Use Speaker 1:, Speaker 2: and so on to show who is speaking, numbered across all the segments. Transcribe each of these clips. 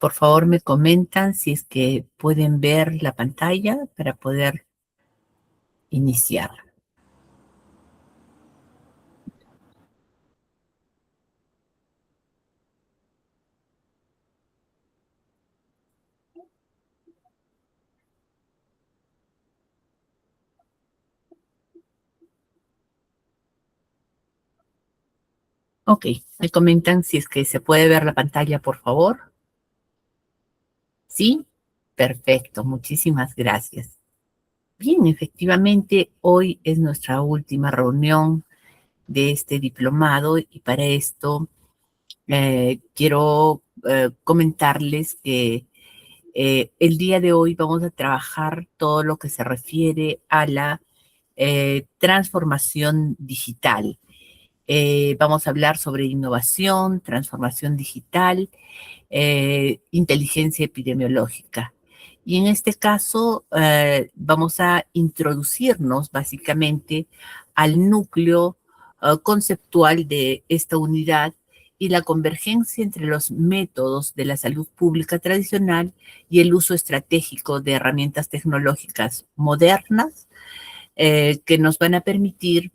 Speaker 1: Por favor, me comentan si es que pueden ver la pantalla para poder iniciar. Ok, me comentan si es que se puede ver la pantalla, por favor. ¿Sí? Perfecto, muchísimas gracias. Bien, efectivamente, hoy es nuestra última reunión de este diplomado y para esto quiero comentarles que el día de hoy vamos a trabajar todo lo que se refiere a la transformación digital. Vamos a hablar sobre innovación, transformación digital, inteligencia epidemiológica. Y en este caso vamos a introducirnos básicamente al núcleo conceptual de esta unidad y la convergencia entre los métodos de la salud pública tradicional y el uso estratégico de herramientas tecnológicas modernas que nos van a permitir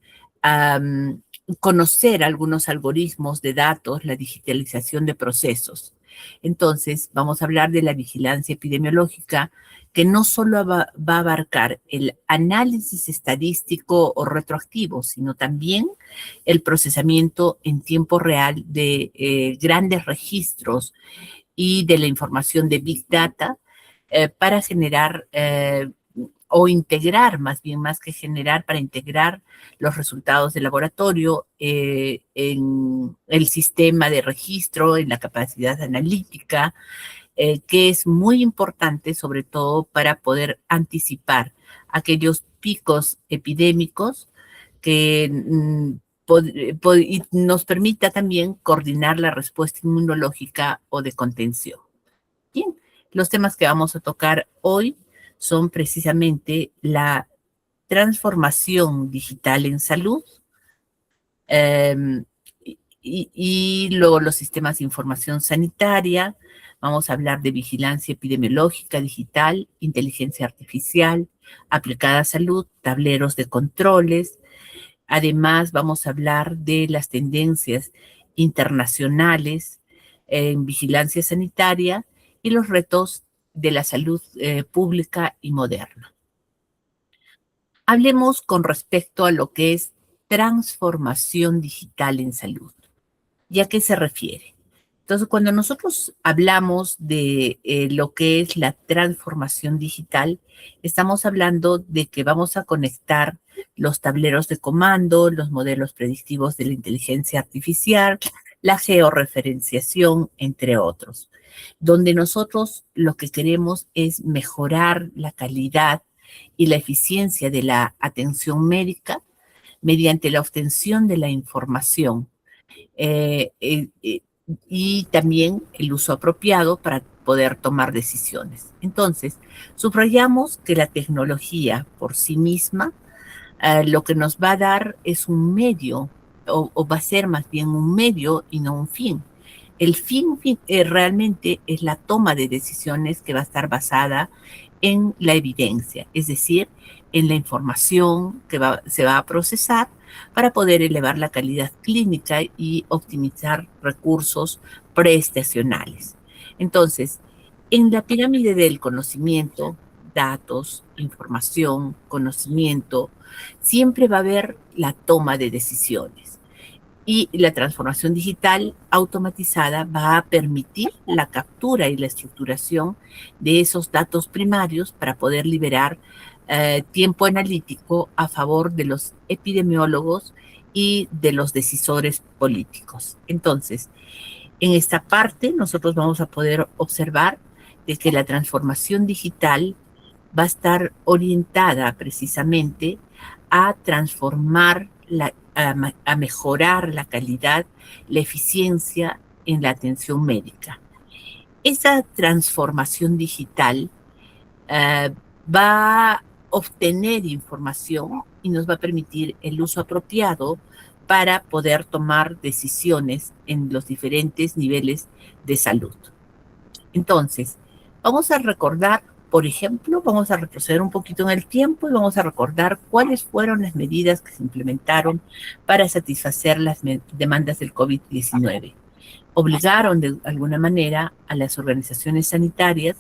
Speaker 1: conocer algunos algoritmos de datos, la digitalización de procesos. Entonces, vamos a hablar de la vigilancia epidemiológica, que no solo va a abarcar el análisis estadístico o retroactivo, sino también el procesamiento en tiempo real de grandes registros y de la información de Big Data para generar o integrar, más bien más que generar, para integrar los resultados del laboratorio en el sistema de registro, en la capacidad analítica, que es muy importante sobre todo para poder anticipar aquellos picos epidémicos que y nos permita también coordinar la respuesta inmunológica o de contención. Bien, los temas que vamos a tocar hoy son precisamente la transformación digital en salud eh, y luego los sistemas de información sanitaria. Vamos a hablar de vigilancia epidemiológica digital, inteligencia artificial, aplicada a salud, tableros de controles. Además, vamos a hablar de las tendencias internacionales en vigilancia sanitaria y los retos de la salud pública y moderna. Hablemos con respecto a lo que es transformación digital en salud. ¿Y a qué se refiere? Entonces, cuando nosotros hablamos de lo que es la transformación digital, estamos hablando de que vamos a conectar los tableros de comando, los modelos predictivos de la inteligencia artificial, la georreferenciación, entre otros, donde nosotros lo que queremos es mejorar la calidad y la eficiencia de la atención médica mediante la obtención de la información y también el uso apropiado para poder tomar decisiones. Entonces, subrayamos que la tecnología por sí misma lo que nos va a dar es un medio, o va a ser más bien un medio y no un fin. El fin realmente es la toma de decisiones que va a estar basada en la evidencia, es decir, en la información que se va a procesar para poder elevar la calidad clínica y optimizar recursos preestacionales. Entonces, en la pirámide del conocimiento, datos, información, conocimiento, siempre va a haber la toma de decisiones. Y la transformación digital automatizada va a permitir la captura y la estructuración de esos datos primarios para poder liberar tiempo analítico a favor de los epidemiólogos y de los decisores políticos. Entonces, en esta parte nosotros vamos a poder observar de que la transformación digital va a estar orientada precisamente a transformar, a mejorar la calidad, la eficiencia en la atención médica. Esa transformación digital uh, va a obtener información y nos va a permitir el uso apropiado para poder tomar decisiones en los diferentes niveles de salud. Entonces, vamos a recordar, por ejemplo, vamos a retroceder un poquito en el tiempo y vamos a recordar cuáles fueron las medidas que se implementaron para satisfacer las demandas del COVID-19. Obligaron de alguna manera a las organizaciones sanitarias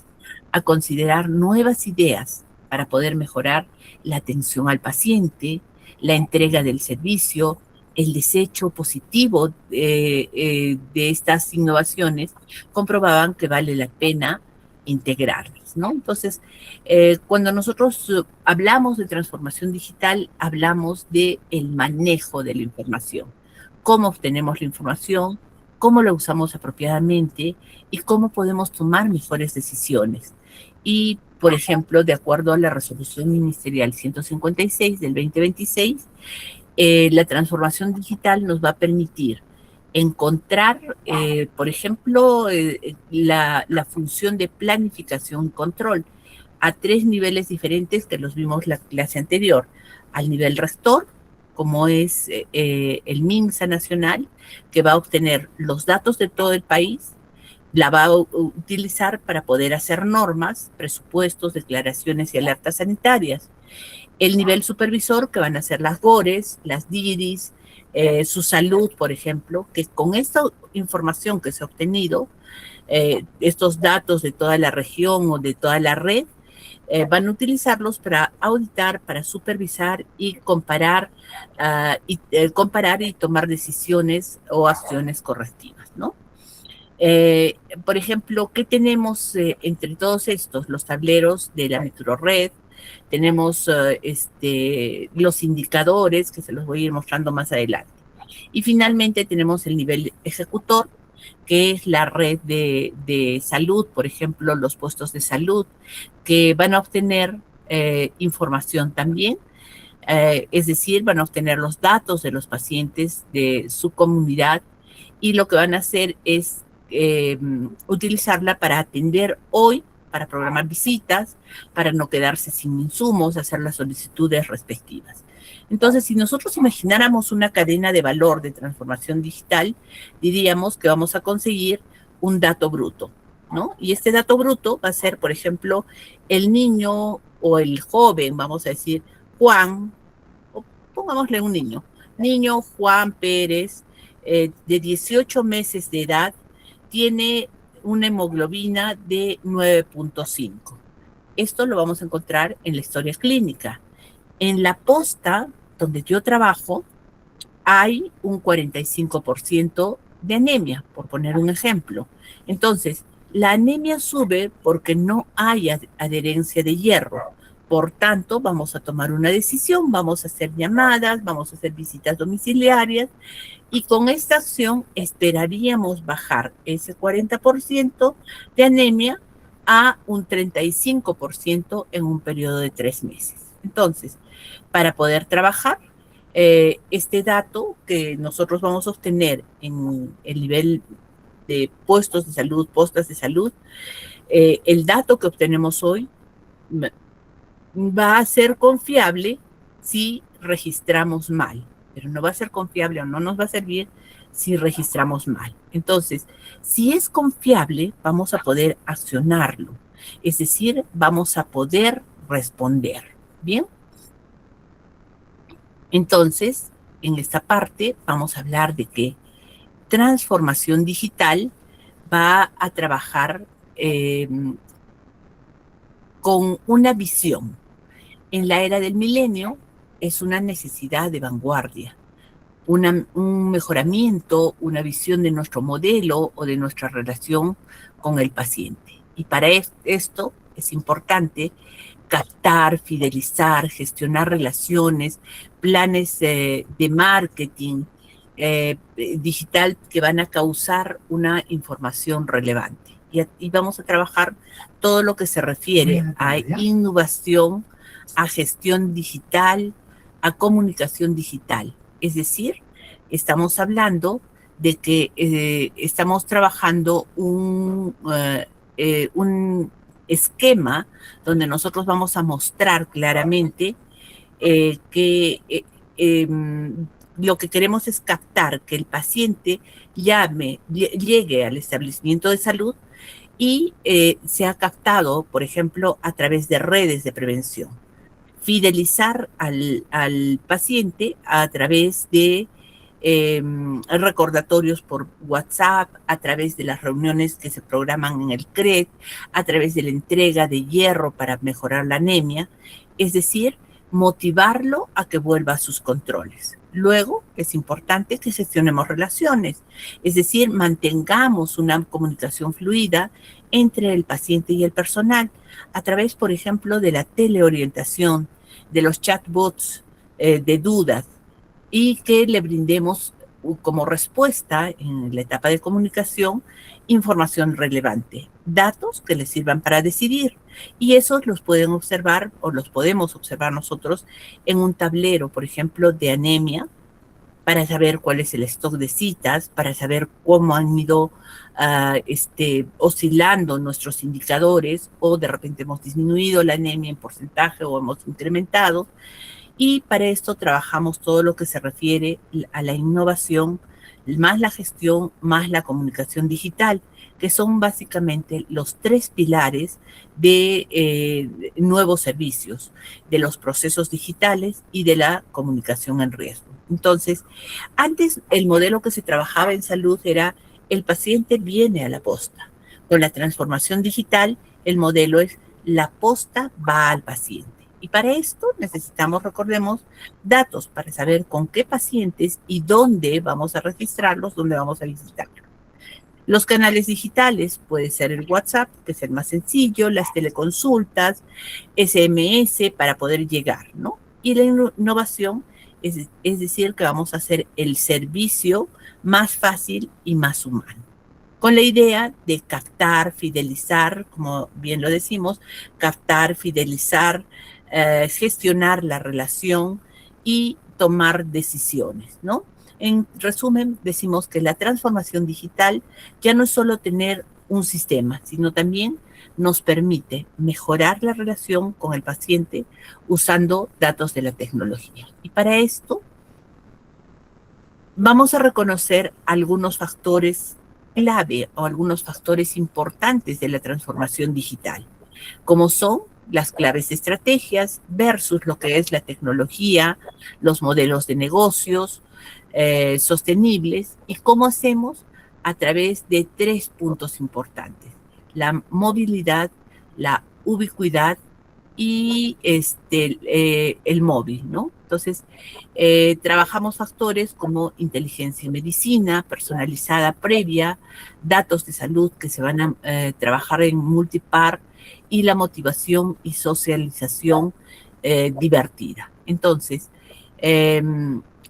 Speaker 1: a considerar nuevas ideas para poder mejorar la atención al paciente, la entrega del servicio, el desecho positivo de estas innovaciones, comprobaban que vale la pena integrarlas, ¿no? Entonces, cuando nosotros hablamos de transformación digital, hablamos de el manejo de la información, cómo obtenemos la información, cómo la usamos apropiadamente y cómo podemos tomar mejores decisiones. Y, por ejemplo, de acuerdo a la resolución ministerial 156 del 2026, la transformación digital nos va a permitir encontrar, por ejemplo, la función de planificación y control a 3 niveles diferentes que los vimos la clase anterior. Al nivel rector, como es el MINSA nacional, que va a obtener los datos de todo el país, la va a utilizar para poder hacer normas, presupuestos, declaraciones y alertas sanitarias. El nivel supervisor, que van a ser las GORES, las DIRIS, su salud, por ejemplo, que con esta información que se ha obtenido, estos datos de toda la región o de toda la red, van a utilizarlos para auditar, para supervisar y comparar, comparar y tomar decisiones o acciones correctivas, ¿no? Por ejemplo, ¿qué tenemos entre todos estos? Los tableros de la microred, tenemos los indicadores, que se los voy a ir mostrando más adelante. Y finalmente tenemos el nivel ejecutor, que es la red de salud, por ejemplo, los puestos de salud, que van a obtener información también, es decir, van a obtener los datos de los pacientes de su comunidad y lo que van a hacer es utilizarla para atender hoy, para programar visitas, para no quedarse sin insumos, hacer las solicitudes respectivas. Entonces, si nosotros imagináramos una cadena de valor de transformación digital, diríamos que vamos a conseguir un dato bruto, ¿no? Y este dato bruto va a ser, por ejemplo, el niño o el joven, vamos a decir, Juan, o pongámosle un niño Juan Pérez, de 18 meses de edad, tiene una hemoglobina de 9.5. Esto lo vamos a encontrar en la historia clínica. En la posta, donde yo trabajo, hay un 45% de anemia, por poner un ejemplo. Entonces, la anemia sube porque no hay adherencia de hierro. Por tanto, vamos a tomar una decisión, vamos a hacer llamadas, vamos a hacer visitas domiciliarias y con esta acción esperaríamos bajar ese 40% de anemia a un 35% en un periodo de 3 meses. Entonces, para poder trabajar, este dato que nosotros vamos a obtener en el nivel de puestos de salud, postas de salud, el dato que obtenemos hoy va a ser confiable si registramos mal, pero no va a ser confiable o no nos va a servir si registramos mal. Entonces, si es confiable, vamos a poder accionarlo, es decir, vamos a poder responder. ¿Bien? Entonces, en esta parte vamos a hablar de que transformación digital va a trabajar con una visión. En la era del milenio es una necesidad de vanguardia, un mejoramiento, una visión de nuestro modelo o de nuestra relación con el paciente. Y para esto es importante captar, fidelizar, gestionar relaciones, planes de marketing digital que van a causar una información relevante. Y vamos a trabajar todo lo que se refiere a innovación, a gestión digital, a comunicación digital. Es decir, estamos hablando de que estamos trabajando un esquema donde nosotros vamos a mostrar claramente que lo que queremos es captar que el paciente llegue al establecimiento de salud y se ha captado, por ejemplo, a través de redes de prevención. Fidelizar al paciente a través de recordatorios por WhatsApp, a través de las reuniones que se programan en el CRED, a través de la entrega de hierro para mejorar la anemia, es decir, motivarlo a que vuelva a sus controles. Luego, es importante que gestionemos relaciones, es decir, mantengamos una comunicación fluida entre el paciente y el personal, a través, por ejemplo, de la teleorientación, de los chatbots de dudas, y que le brindemos como respuesta en la etapa de comunicación información relevante, datos que les sirvan para decidir. Y esos los pueden observar o los podemos observar nosotros en un tablero, por ejemplo, de anemia, para saber cuál es el stock de citas, para saber cómo han ido oscilando nuestros indicadores, o de repente hemos disminuido la anemia en porcentaje o hemos incrementado. Y para esto trabajamos todo lo que se refiere a la innovación, más la gestión, más la comunicación digital, que son básicamente los tres pilares de nuevos servicios, de los procesos digitales y de la comunicación en riesgo. Entonces, antes el modelo que se trabajaba en salud era el paciente viene a la posta. Con la transformación digital, el modelo es la posta va al paciente. Y para esto necesitamos, recordemos, datos para saber con qué pacientes y dónde vamos a registrarlos, dónde vamos a visitarlos. Los canales digitales puede ser el WhatsApp, que es el más sencillo, las teleconsultas, SMS para poder llegar, ¿no? Y la innovación es decir, que vamos a hacer el servicio más fácil y más humano, con la idea de captar, fidelizar, como bien lo decimos, captar, fidelizar, gestionar la relación y tomar decisiones, ¿no? En resumen, decimos que la transformación digital ya no es solo tener un sistema, sino también nos permite mejorar la relación con el paciente usando datos de la tecnología. Y para esto vamos a reconocer algunos factores clave o algunos factores importantes de la transformación digital, como son las claves de estrategias versus lo que es la tecnología, los modelos de negocios sostenibles, y cómo hacemos a través de tres puntos importantes: la movilidad, la ubicuidad y el móvil, ¿no? Entonces, trabajamos factores como inteligencia y medicina personalizada previa, datos de salud que se van a trabajar en multipar, y la motivación y socialización divertida. Entonces,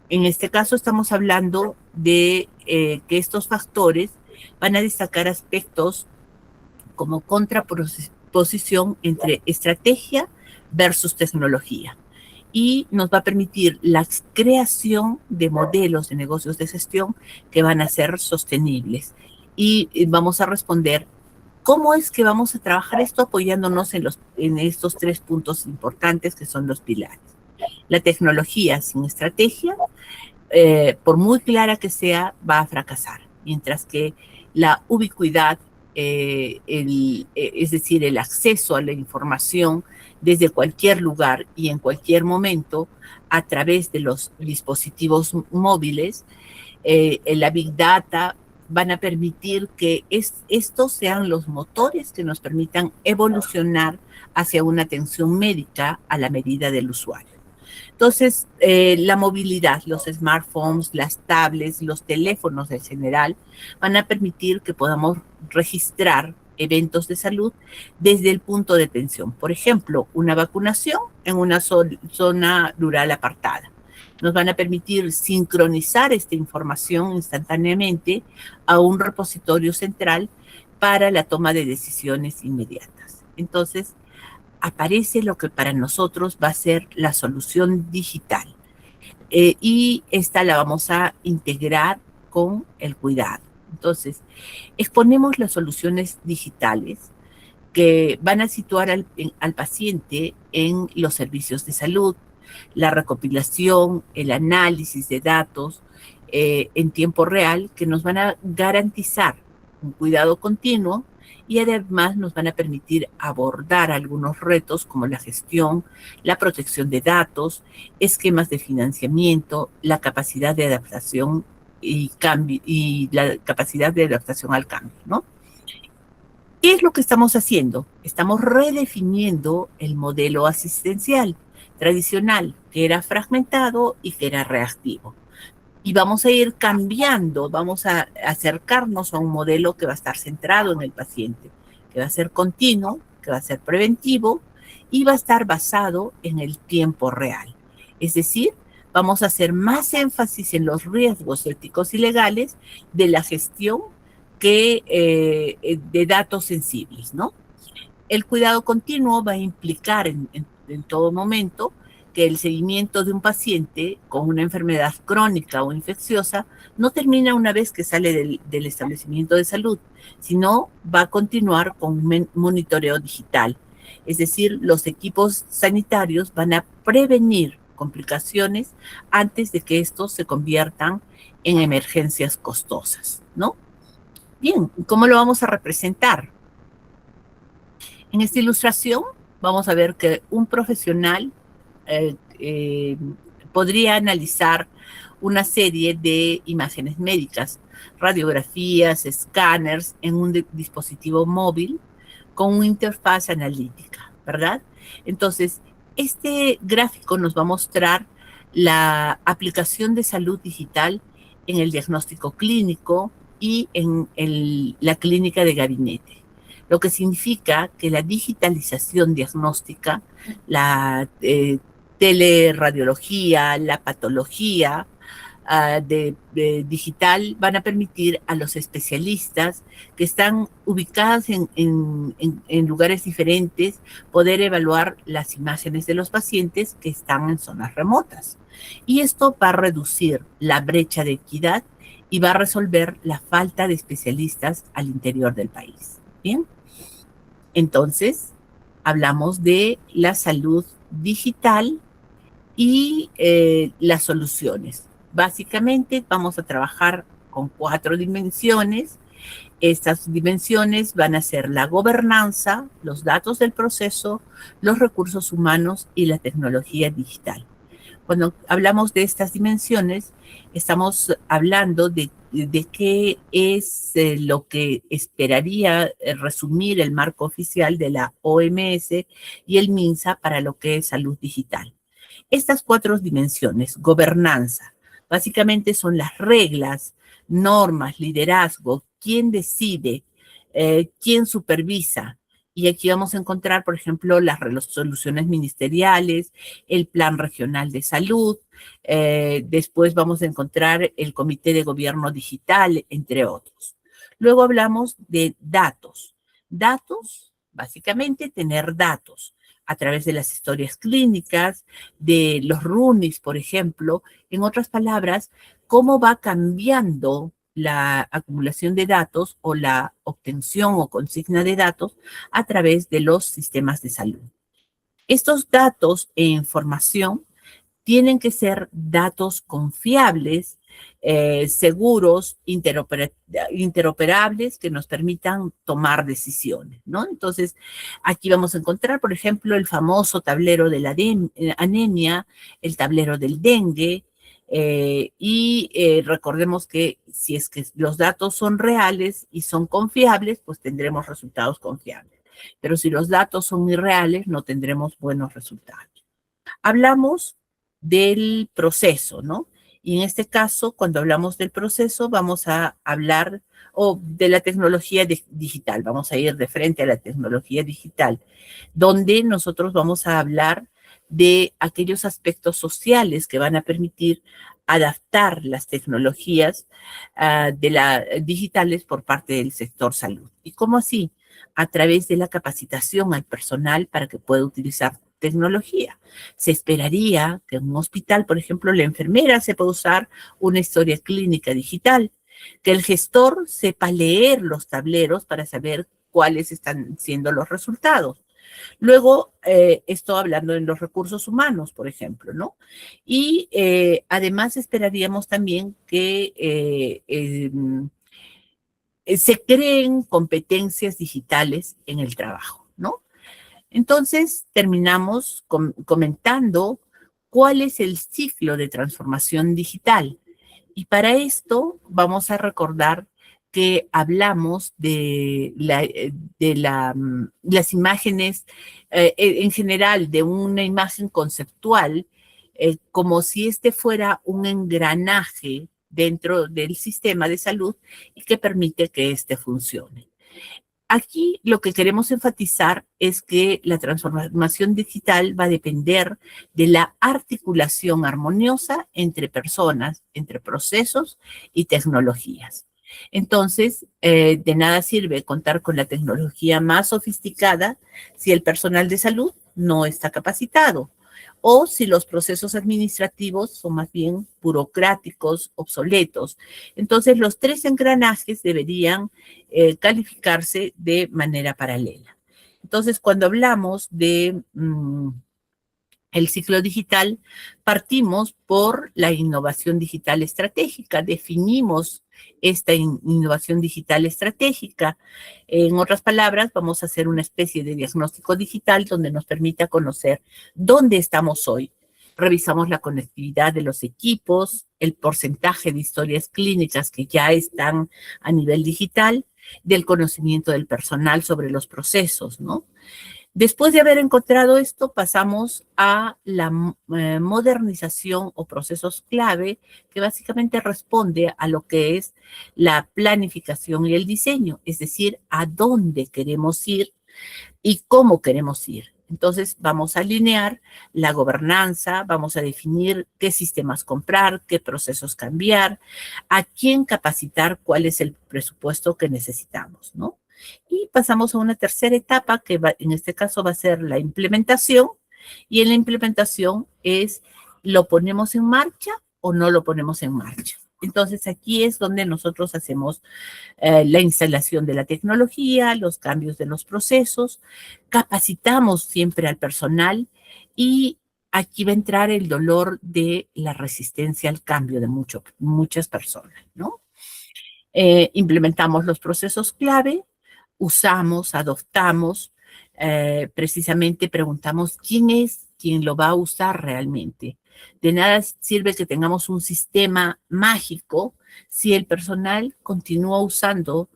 Speaker 1: en este caso estamos hablando de que estos factores van a destacar aspectos como contraposición entre estrategia versus tecnología, y nos va a permitir la creación de modelos de negocios de gestión que van a ser sostenibles. Y vamos a responder cómo es que vamos a trabajar esto apoyándonos en estos tres puntos importantes que son los pilares. La tecnología sin estrategia, por muy clara que sea, va a fracasar, mientras que la ubicuidad, es decir, el acceso a la información desde cualquier lugar y en cualquier momento a través de los dispositivos móviles, la Big Data, van a permitir que estos sean los motores que nos permitan evolucionar hacia una atención médica a la medida del usuario. Entonces, la movilidad, los smartphones, las tablets, los teléfonos en general, van a permitir que podamos registrar eventos de salud desde el punto de atención. Por ejemplo, una vacunación en una zona rural apartada. Nos van a permitir sincronizar esta información instantáneamente a un repositorio central para la toma de decisiones inmediatas. Entonces, aparece lo que para nosotros va a ser la solución digital. Y esta la vamos a integrar con el cuidado. Entonces, exponemos las soluciones digitales que van a situar al paciente en los servicios de salud, la recopilación, el análisis de datos en tiempo real, que nos van a garantizar un cuidado continuo y además nos van a permitir abordar algunos retos como la gestión, la protección de datos, esquemas de financiamiento, la capacidad de adaptación y cambio y la capacidad de adaptación al cambio, ¿no? ¿Qué es lo que estamos haciendo? Estamos redefiniendo el modelo asistencial tradicional, que era fragmentado y que era reactivo. Y vamos a ir cambiando, vamos a acercarnos a un modelo que va a estar centrado en el paciente, que va a ser continuo, que va a ser preventivo y va a estar basado en el tiempo real. Es decir, vamos a hacer más énfasis en los riesgos éticos y legales de la gestión que de datos sensibles, ¿no? El cuidado continuo va a implicar en todo momento que el seguimiento de un paciente con una enfermedad crónica o infecciosa no termina una vez que sale del establecimiento de salud, sino va a continuar con un monitoreo digital. Es decir, los equipos sanitarios van a prevenir complicaciones antes de que estos se conviertan en emergencias costosas, ¿no? Bien, ¿cómo lo vamos a representar? En esta ilustración vamos a ver que un profesional eh, eh, podría analizar una serie de imágenes médicas, radiografías, escáneres en un dispositivo móvil con una interfaz analítica, ¿verdad? Entonces, este gráfico nos va a mostrar la aplicación de salud digital en el diagnóstico clínico y en la clínica de gabinete, lo que significa que la digitalización diagnóstica, la teleradiología, la patología digital van a permitir a los especialistas que están ubicados en lugares diferentes poder evaluar las imágenes de los pacientes que están en zonas remotas. Y esto va a reducir la brecha de equidad y va a resolver la falta de especialistas al interior del país. Bien, entonces hablamos de la salud digital y las soluciones. Básicamente vamos a trabajar con 4 dimensiones. Estas dimensiones van a ser la gobernanza, los datos del proceso, los recursos humanos y la tecnología digital. Cuando hablamos de estas dimensiones, estamos hablando de qué es lo que esperaría resumir el marco oficial de la OMS y el MINSA para lo que es salud digital. Estas 4 dimensiones, gobernanza, básicamente son las reglas, normas, liderazgo, quién decide, quién supervisa. Y aquí vamos a encontrar, por ejemplo, las resoluciones ministeriales, el Plan Regional de Salud, después vamos a encontrar el Comité de Gobierno Digital, entre otros. Luego hablamos de datos. Datos, básicamente tener datos a través de las historias clínicas, de los RUNIs, por ejemplo. En otras palabras, cómo va cambiando la acumulación de datos o la obtención o consigna de datos a través de los sistemas de salud. Estos datos e información tienen que ser datos confiables, seguros, interoperables, que nos permitan tomar decisiones, ¿no? Entonces, aquí vamos a encontrar, por ejemplo, el famoso tablero de la anemia, el tablero del dengue, y recordemos que si es que los datos son reales y son confiables, pues tendremos resultados confiables. Pero si los datos son irreales, no tendremos buenos resultados. Hablamos del proceso, ¿no? Y en este caso, cuando hablamos del proceso, vamos a hablar de la tecnología digital, vamos a ir de frente a la tecnología digital, donde nosotros vamos a hablar de aquellos aspectos sociales que van a permitir adaptar las tecnologías digitales por parte del sector salud. ¿Y cómo así? A través de la capacitación al personal para que pueda utilizar tecnología. Se esperaría que en un hospital, por ejemplo, la enfermera sepa usar una historia clínica digital, que el gestor sepa leer los tableros para saber cuáles están siendo los resultados. Luego, esto hablando en los recursos humanos, por ejemplo, ¿no? Y además esperaríamos también que se creen competencias digitales en el trabajo, ¿no? Entonces, terminamos comentando cuál es el ciclo de transformación digital. Y para esto vamos a recordar que hablamos de las imágenes, en general, de una imagen conceptual, como si este fuera un engranaje dentro del sistema de salud y que permite que éste funcione. Aquí lo que queremos enfatizar es que la transformación digital va a depender de la articulación armoniosa entre personas, entre procesos y tecnologías. Entonces, de nada sirve contar con la tecnología más sofisticada si el personal de salud no está capacitado o si los procesos administrativos son más bien burocráticos, obsoletos. Entonces, los tres engranajes deberían calificarse de manera paralela. Entonces, cuando hablamos de el ciclo digital, partimos por la innovación digital estratégica, definimos esta innovación digital estratégica. En otras palabras, vamos a hacer una especie de diagnóstico digital donde nos permita conocer dónde estamos hoy. Revisamos la conectividad de los equipos, el porcentaje de historias clínicas que ya están a nivel digital, del conocimiento del personal sobre los procesos, ¿no? Después de haber encontrado esto, pasamos a la modernización o procesos clave, que básicamente responde a lo que es la planificación y el diseño, es decir, a dónde queremos ir y cómo queremos ir. Entonces, vamos a alinear la gobernanza, vamos a definir qué sistemas comprar, qué procesos cambiar, a quién capacitar, cuál es el presupuesto que necesitamos, ¿no? Y pasamos a una tercera etapa que en este caso va a ser la implementación. Y en la implementación es, ¿lo ponemos en marcha o no lo ponemos en marcha? Entonces aquí es donde nosotros hacemos la instalación de la tecnología, los cambios de los procesos, capacitamos siempre al personal y aquí va a entrar el dolor de la resistencia al cambio de muchas personas, ¿no? Implementamos los procesos clave, usamos, adoptamos, precisamente preguntamos quién es quien lo va a usar realmente. De nada sirve que tengamos un sistema mágico si el personal continúa usando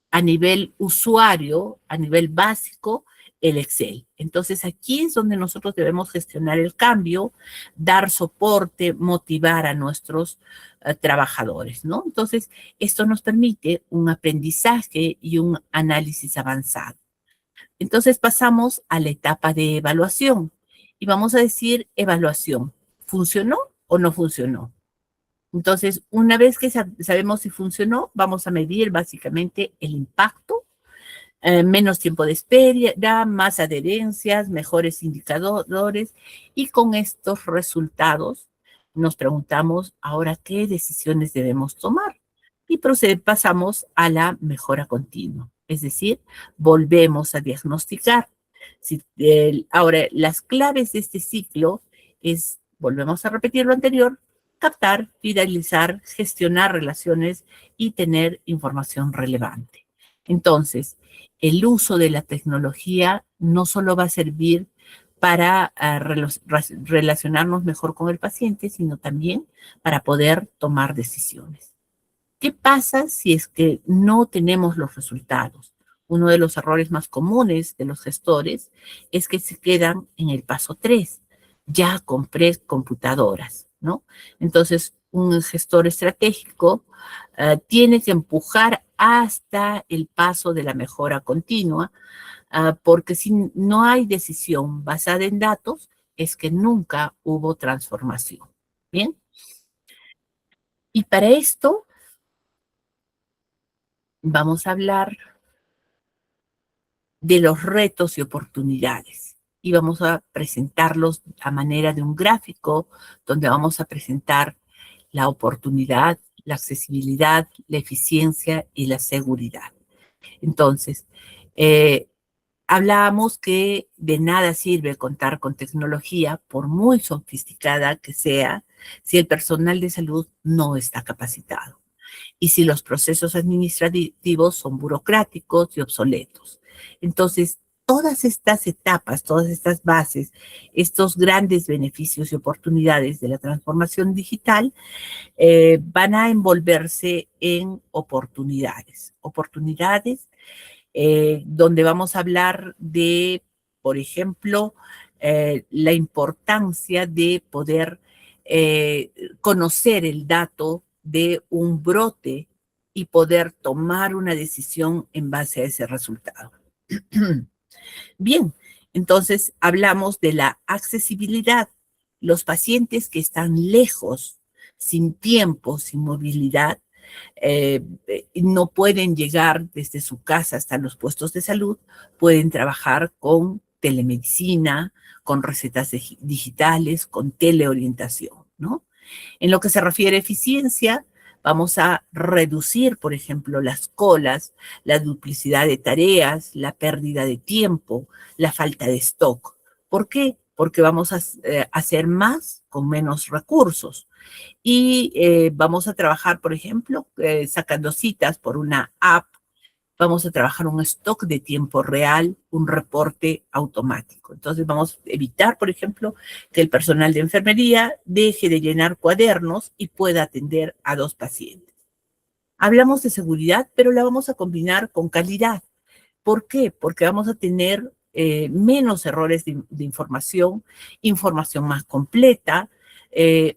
Speaker 1: a nivel usuario, a nivel básico, el Excel. Entonces aquí es donde nosotros debemos gestionar el cambio, dar soporte, motivar a nuestros trabajadores, ¿no? Entonces esto nos permite un aprendizaje y un análisis avanzado. Entonces pasamos a la etapa de evaluación y vamos a decir evaluación. ¿Funcionó o no funcionó? Entonces, una vez que sabemos si funcionó, vamos a medir básicamente el impacto, menos tiempo de espera, más adherencias, mejores indicadores, y con estos resultados nos preguntamos ahora qué decisiones debemos tomar. Y pasamos a la mejora continua, es decir, volvemos a diagnosticar. Ahora, las claves de este ciclo es, volvemos a repetir lo anterior, captar, fidelizar, gestionar relaciones y tener información relevante. Entonces, el uso de la tecnología no solo va a servir para relacionarnos mejor con el paciente, sino también para poder tomar decisiones. ¿Qué pasa si es que no tenemos los resultados? Uno de los errores más comunes de los gestores es que se quedan en el paso 3. Ya compré computadoras, ¿no? Entonces, un gestor estratégico tiene que empujar hasta el paso de la mejora continua, porque si no hay decisión basada en datos, es que nunca hubo transformación. ¿Bien? Y para esto vamos a hablar de los retos y oportunidades. Y vamos a presentarlos a manera de un gráfico donde vamos a presentar la oportunidad, la accesibilidad, la eficiencia y la seguridad. Entonces, hablábamos que de nada sirve contar con tecnología, por muy sofisticada que sea, si el personal de salud no está capacitado. y si los procesos administrativos son burocráticos y obsoletos. Entonces, todas estas etapas, todas estas bases, estos grandes beneficios y oportunidades de la transformación digital van a envolverse en oportunidades. Oportunidades donde vamos a hablar de, por ejemplo, la importancia de poder conocer el dato de un brote y poder tomar una decisión en base a ese resultado. Bien, entonces hablamos de la accesibilidad. Los pacientes que están lejos, sin tiempo, sin movilidad, no pueden llegar desde su casa hasta los puestos de salud, pueden trabajar con telemedicina, con recetas digitales, con teleorientación, ¿no? En lo que se refiere a eficiencia, vamos a reducir, por ejemplo, las colas, la duplicidad de tareas, la pérdida de tiempo, la falta de stock. ¿Por qué? Porque vamos a hacer más con menos recursos. Y vamos a trabajar, por ejemplo, sacando citas por una app. Vamos a trabajar un stock de tiempo real, un reporte automático. Entonces vamos a evitar, por ejemplo, que el personal de enfermería deje de llenar cuadernos y pueda atender a 2 pacientes. Hablamos de seguridad, pero la vamos a combinar con calidad. ¿Por qué? Porque vamos a tener menos errores de información, información más completa,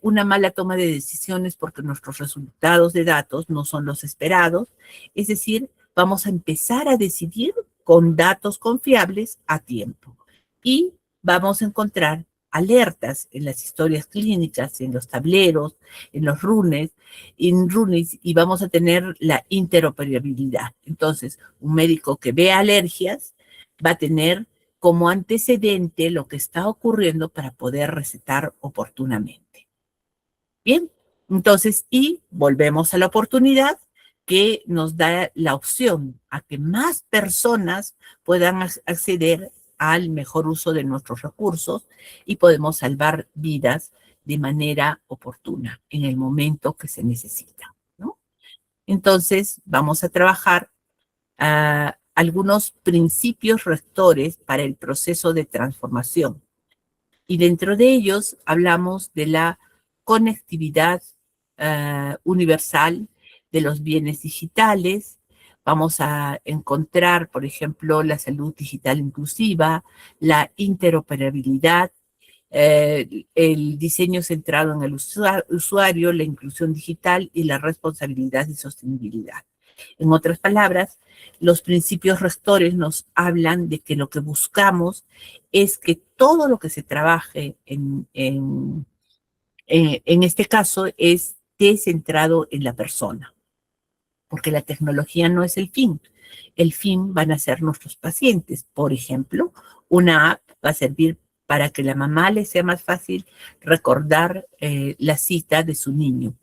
Speaker 1: una mala toma de decisiones porque nuestros resultados de datos no son los esperados. Es decir, vamos a empezar a decidir con datos confiables a tiempo. Y vamos a encontrar alertas en las historias clínicas, en los tableros, en los runes, y vamos a tener la interoperabilidad. Entonces, un médico que vea alergias va a tener como antecedente lo que está ocurriendo para poder recetar oportunamente. Bien, entonces, y volvemos a la oportunidad que nos da la opción a que más personas puedan acceder al mejor uso de nuestros recursos y podemos salvar vidas de manera oportuna en el momento que se necesita, ¿no? Entonces, vamos a trabajar algunos principios rectores para el proceso de transformación. Y dentro de ellos hablamos de la conectividad universal de los bienes digitales. Vamos a encontrar, por ejemplo, la salud digital inclusiva, la interoperabilidad, el diseño centrado en el usuario, la inclusión digital y la responsabilidad y sostenibilidad. En otras palabras, los principios rectores nos hablan de que lo que buscamos es que todo lo que se trabaje en este caso esté centrado en la persona, porque la tecnología no es el fin. El fin van a ser nuestros pacientes. Por ejemplo, una app va a servir para que la mamá le sea más fácil recordar la cita de su niño.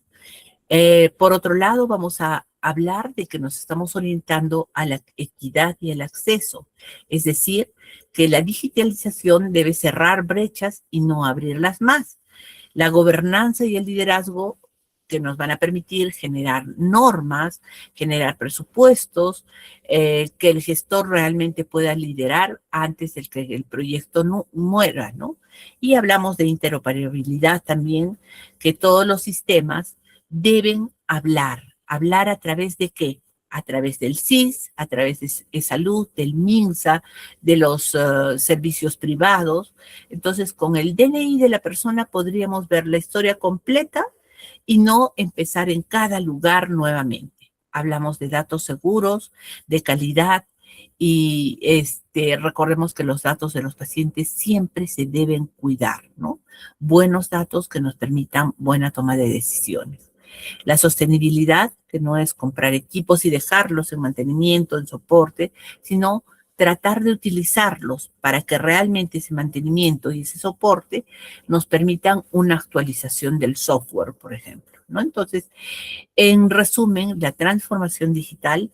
Speaker 1: Por otro lado, vamos a hablar de que nos estamos orientando a la equidad y el acceso, es decir, que la digitalización debe cerrar brechas y no abrirlas más. La gobernanza y el liderazgo que nos van a permitir generar normas, generar presupuestos, que el gestor realmente pueda liderar antes de que el proyecto no muera, ¿no? Y hablamos de interoperabilidad también, que todos los sistemas deben hablar. ¿Hablar a través de qué? A través del SIS, a través de salud, del MINSA, de los servicios privados. Entonces, con el DNI de la persona podríamos ver la historia completa y no empezar en cada lugar nuevamente. Hablamos de datos seguros, de calidad, y recordemos que los datos de los pacientes siempre se deben cuidar, ¿no? Buenos datos que nos permitan buena toma de decisiones. La sostenibilidad, que no es comprar equipos y dejarlos en mantenimiento, en soporte, sino tratar de utilizarlos para que realmente ese mantenimiento y ese soporte nos permitan una actualización del software, por ejemplo, ¿no? Entonces, en resumen, la transformación digital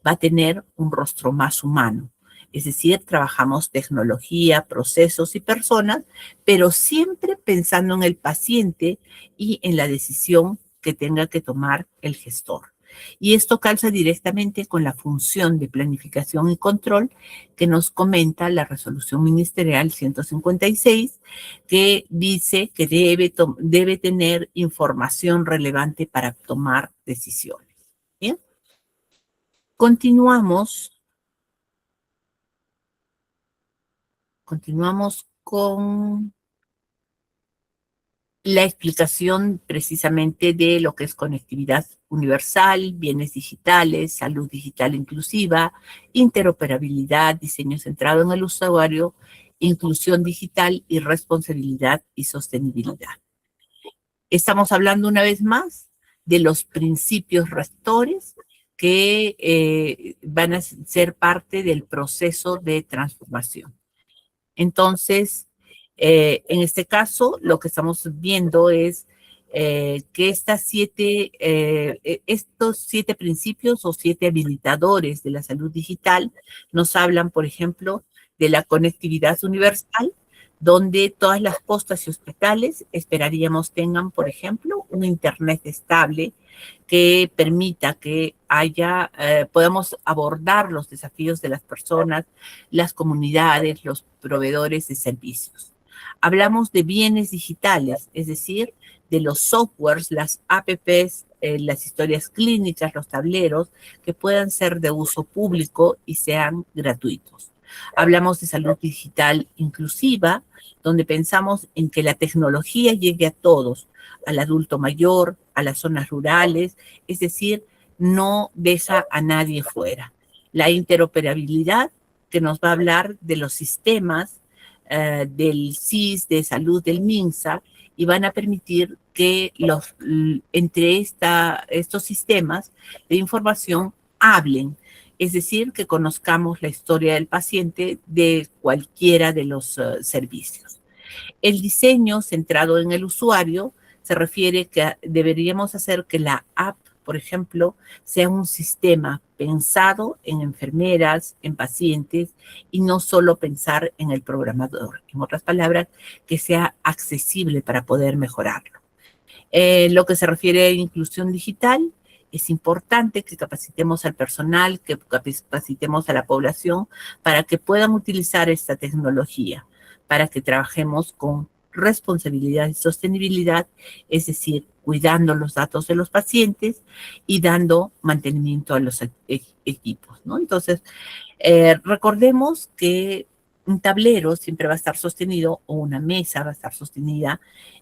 Speaker 1: va a tener un rostro más humano. Es decir, trabajamos tecnología, procesos y personas, pero siempre pensando en el paciente y en la decisión que tenga que tomar el gestor. Y esto calza directamente con la función de planificación y control que nos comenta la resolución ministerial 156, que dice que debe tener información relevante para tomar decisiones. ¿Bien? Continuamos con la explicación precisamente de lo que es conectividad universal, bienes digitales, salud digital inclusiva, interoperabilidad, diseño centrado en el usuario, inclusión digital y responsabilidad y sostenibilidad. Estamos hablando una vez más de los principios rectores que van a ser parte del proceso de transformación. Entonces, en este caso, lo que estamos viendo es que estos 7 principios o 7 habilitadores de la salud digital nos hablan, por ejemplo, de la conectividad universal, donde todas las postas y hospitales esperaríamos tengan, por ejemplo, un internet estable que permita que podamos abordar los desafíos de las personas, las comunidades, los proveedores de servicios. Hablamos de bienes digitales, es decir, de los softwares, las apps, las historias clínicas, los tableros, que puedan ser de uso público y sean gratuitos. Hablamos de salud digital inclusiva, donde pensamos en que la tecnología llegue a todos, al adulto mayor, a las zonas rurales, es decir, no deja a nadie fuera. La interoperabilidad, que nos va a hablar de los sistemas del CIS, de salud del MINSA, y van a permitir que entre estos sistemas de información hablen, es decir, que conozcamos la historia del paciente de cualquiera de los servicios. El diseño centrado en el usuario se refiere que deberíamos hacer que la app, por ejemplo, sea un sistema pensado en enfermeras, en pacientes, y no solo pensar en el programador. En otras palabras, que sea accesible para poder mejorarlo. Lo que se refiere a inclusión digital, es importante que capacitemos al personal, que capacitemos a la población para que puedan utilizar esta tecnología, para que trabajemos con responsabilidad y sostenibilidad, es decir, cuidando los datos de los pacientes y dando mantenimiento a los equipos, ¿no? Entonces, recordemos que un tablero siempre va a estar sostenido, o una mesa va a estar sostenida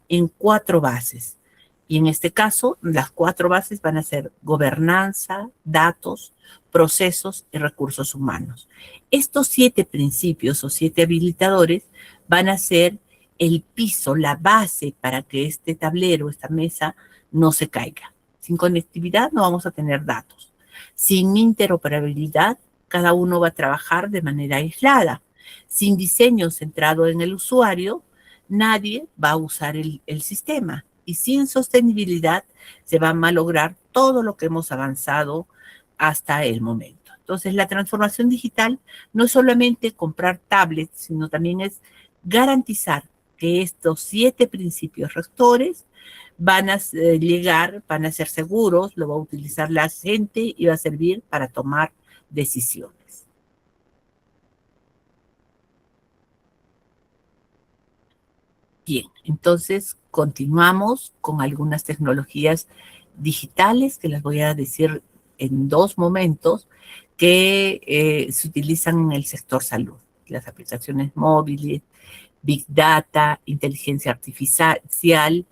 Speaker 1: en 4 bases. Y en este caso, las 4 bases van a ser gobernanza, datos, procesos y recursos humanos. Estos 7 principios o 7 habilitadores van a ser el piso, la base para que este tablero, esta mesa, no se caiga. Sin conectividad no vamos a tener datos. Sin interoperabilidad, cada uno va a trabajar de manera aislada. Sin diseño centrado en el usuario, nadie va a usar el sistema. Y sin sostenibilidad se va a malograr todo lo que hemos avanzado hasta el momento. Entonces, la transformación digital no es solamente comprar tablets, sino también es garantizar que estos 7 principios rectores van a van a ser seguros, lo va a utilizar la gente y va a servir para tomar decisiones. Bien, entonces continuamos con algunas tecnologías digitales que las voy a decir en 2 momentos que se utilizan en el sector salud. Las aplicaciones móviles, Big Data, inteligencia artificial,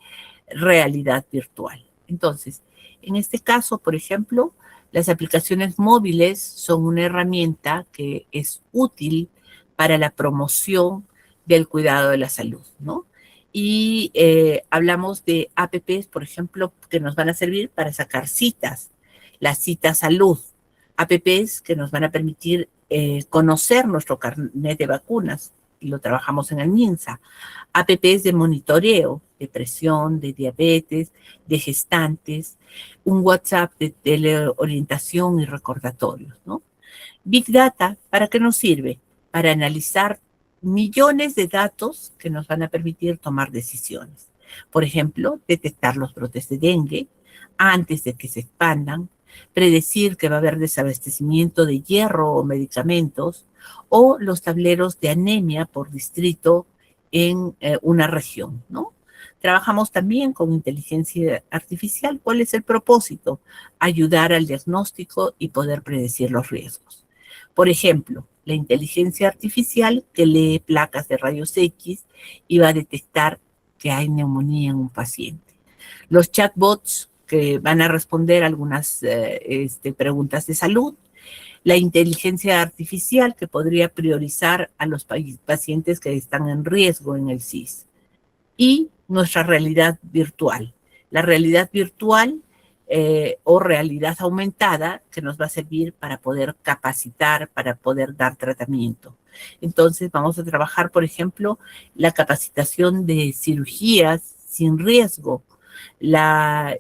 Speaker 1: realidad virtual. Entonces, en este caso, por ejemplo, las aplicaciones móviles son una herramienta que es útil para la promoción del cuidado de la salud, ¿no? Y hablamos de apps, por ejemplo, que nos van a servir para sacar citas, la cita salud, apps que nos van a permitir conocer nuestro carnet de vacunas, y lo trabajamos en el MINSA, apps de monitoreo, de presión, de diabetes, de gestantes, un WhatsApp de teleorientación y recordatorios, ¿no? Big Data, ¿para qué nos sirve? Para analizar millones de datos que nos van a permitir tomar decisiones. Por ejemplo, detectar los brotes de dengue antes de que se expandan, predecir que va a haber desabastecimiento de hierro o medicamentos, o los tableros de anemia por distrito en una región, ¿no? Trabajamos también con inteligencia artificial. ¿Cuál es el propósito? Ayudar al diagnóstico y poder predecir los riesgos. Por ejemplo, la inteligencia artificial que lee placas de rayos X y va a detectar que hay neumonía en un paciente. Los chatbots que van a responder algunas preguntas de salud. La inteligencia artificial que podría priorizar a los pacientes que están en riesgo en el CIS. Y nuestra realidad virtual. La realidad virtual o realidad aumentada que nos va a servir para poder capacitar, para poder dar tratamiento. Entonces vamos a trabajar, por ejemplo, la capacitación de cirugías sin riesgo, la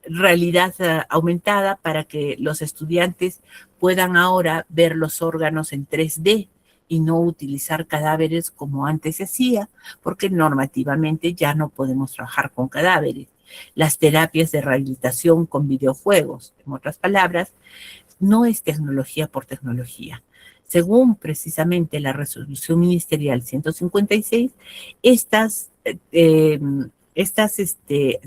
Speaker 1: realidad aumentada para que los estudiantes puedan ahora ver los órganos en 3D y no utilizar cadáveres como antes se hacía, porque normativamente ya no podemos trabajar con cadáveres. Las terapias de rehabilitación con videojuegos, en otras palabras, no es tecnología por tecnología. Según precisamente la resolución ministerial 156, estas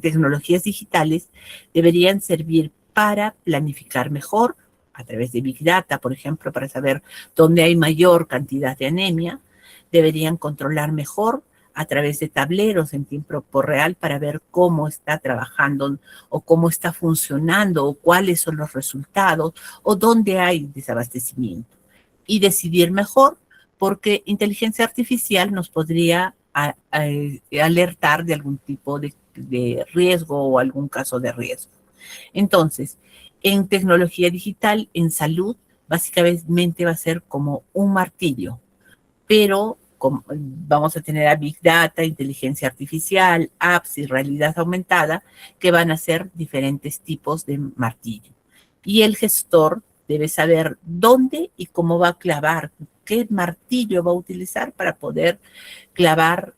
Speaker 1: tecnologías digitales deberían servir para planificar mejor, a través de Big Data, por ejemplo, para saber dónde hay mayor cantidad de anemia. Deberían controlar mejor a través de tableros en tiempo real para ver cómo está trabajando o cómo está funcionando o cuáles son los resultados o dónde hay desabastecimiento. Y decidir mejor, porque inteligencia artificial nos podría alertar de algún tipo de riesgo o algún caso de riesgo. Entonces, en tecnología digital, en salud, básicamente va a ser como un martillo, pero vamos a tener a Big Data, inteligencia artificial, apps y realidad aumentada que van a ser diferentes tipos de martillo. Y el gestor debe saber dónde y cómo va a clavar, qué martillo va a utilizar para poder clavar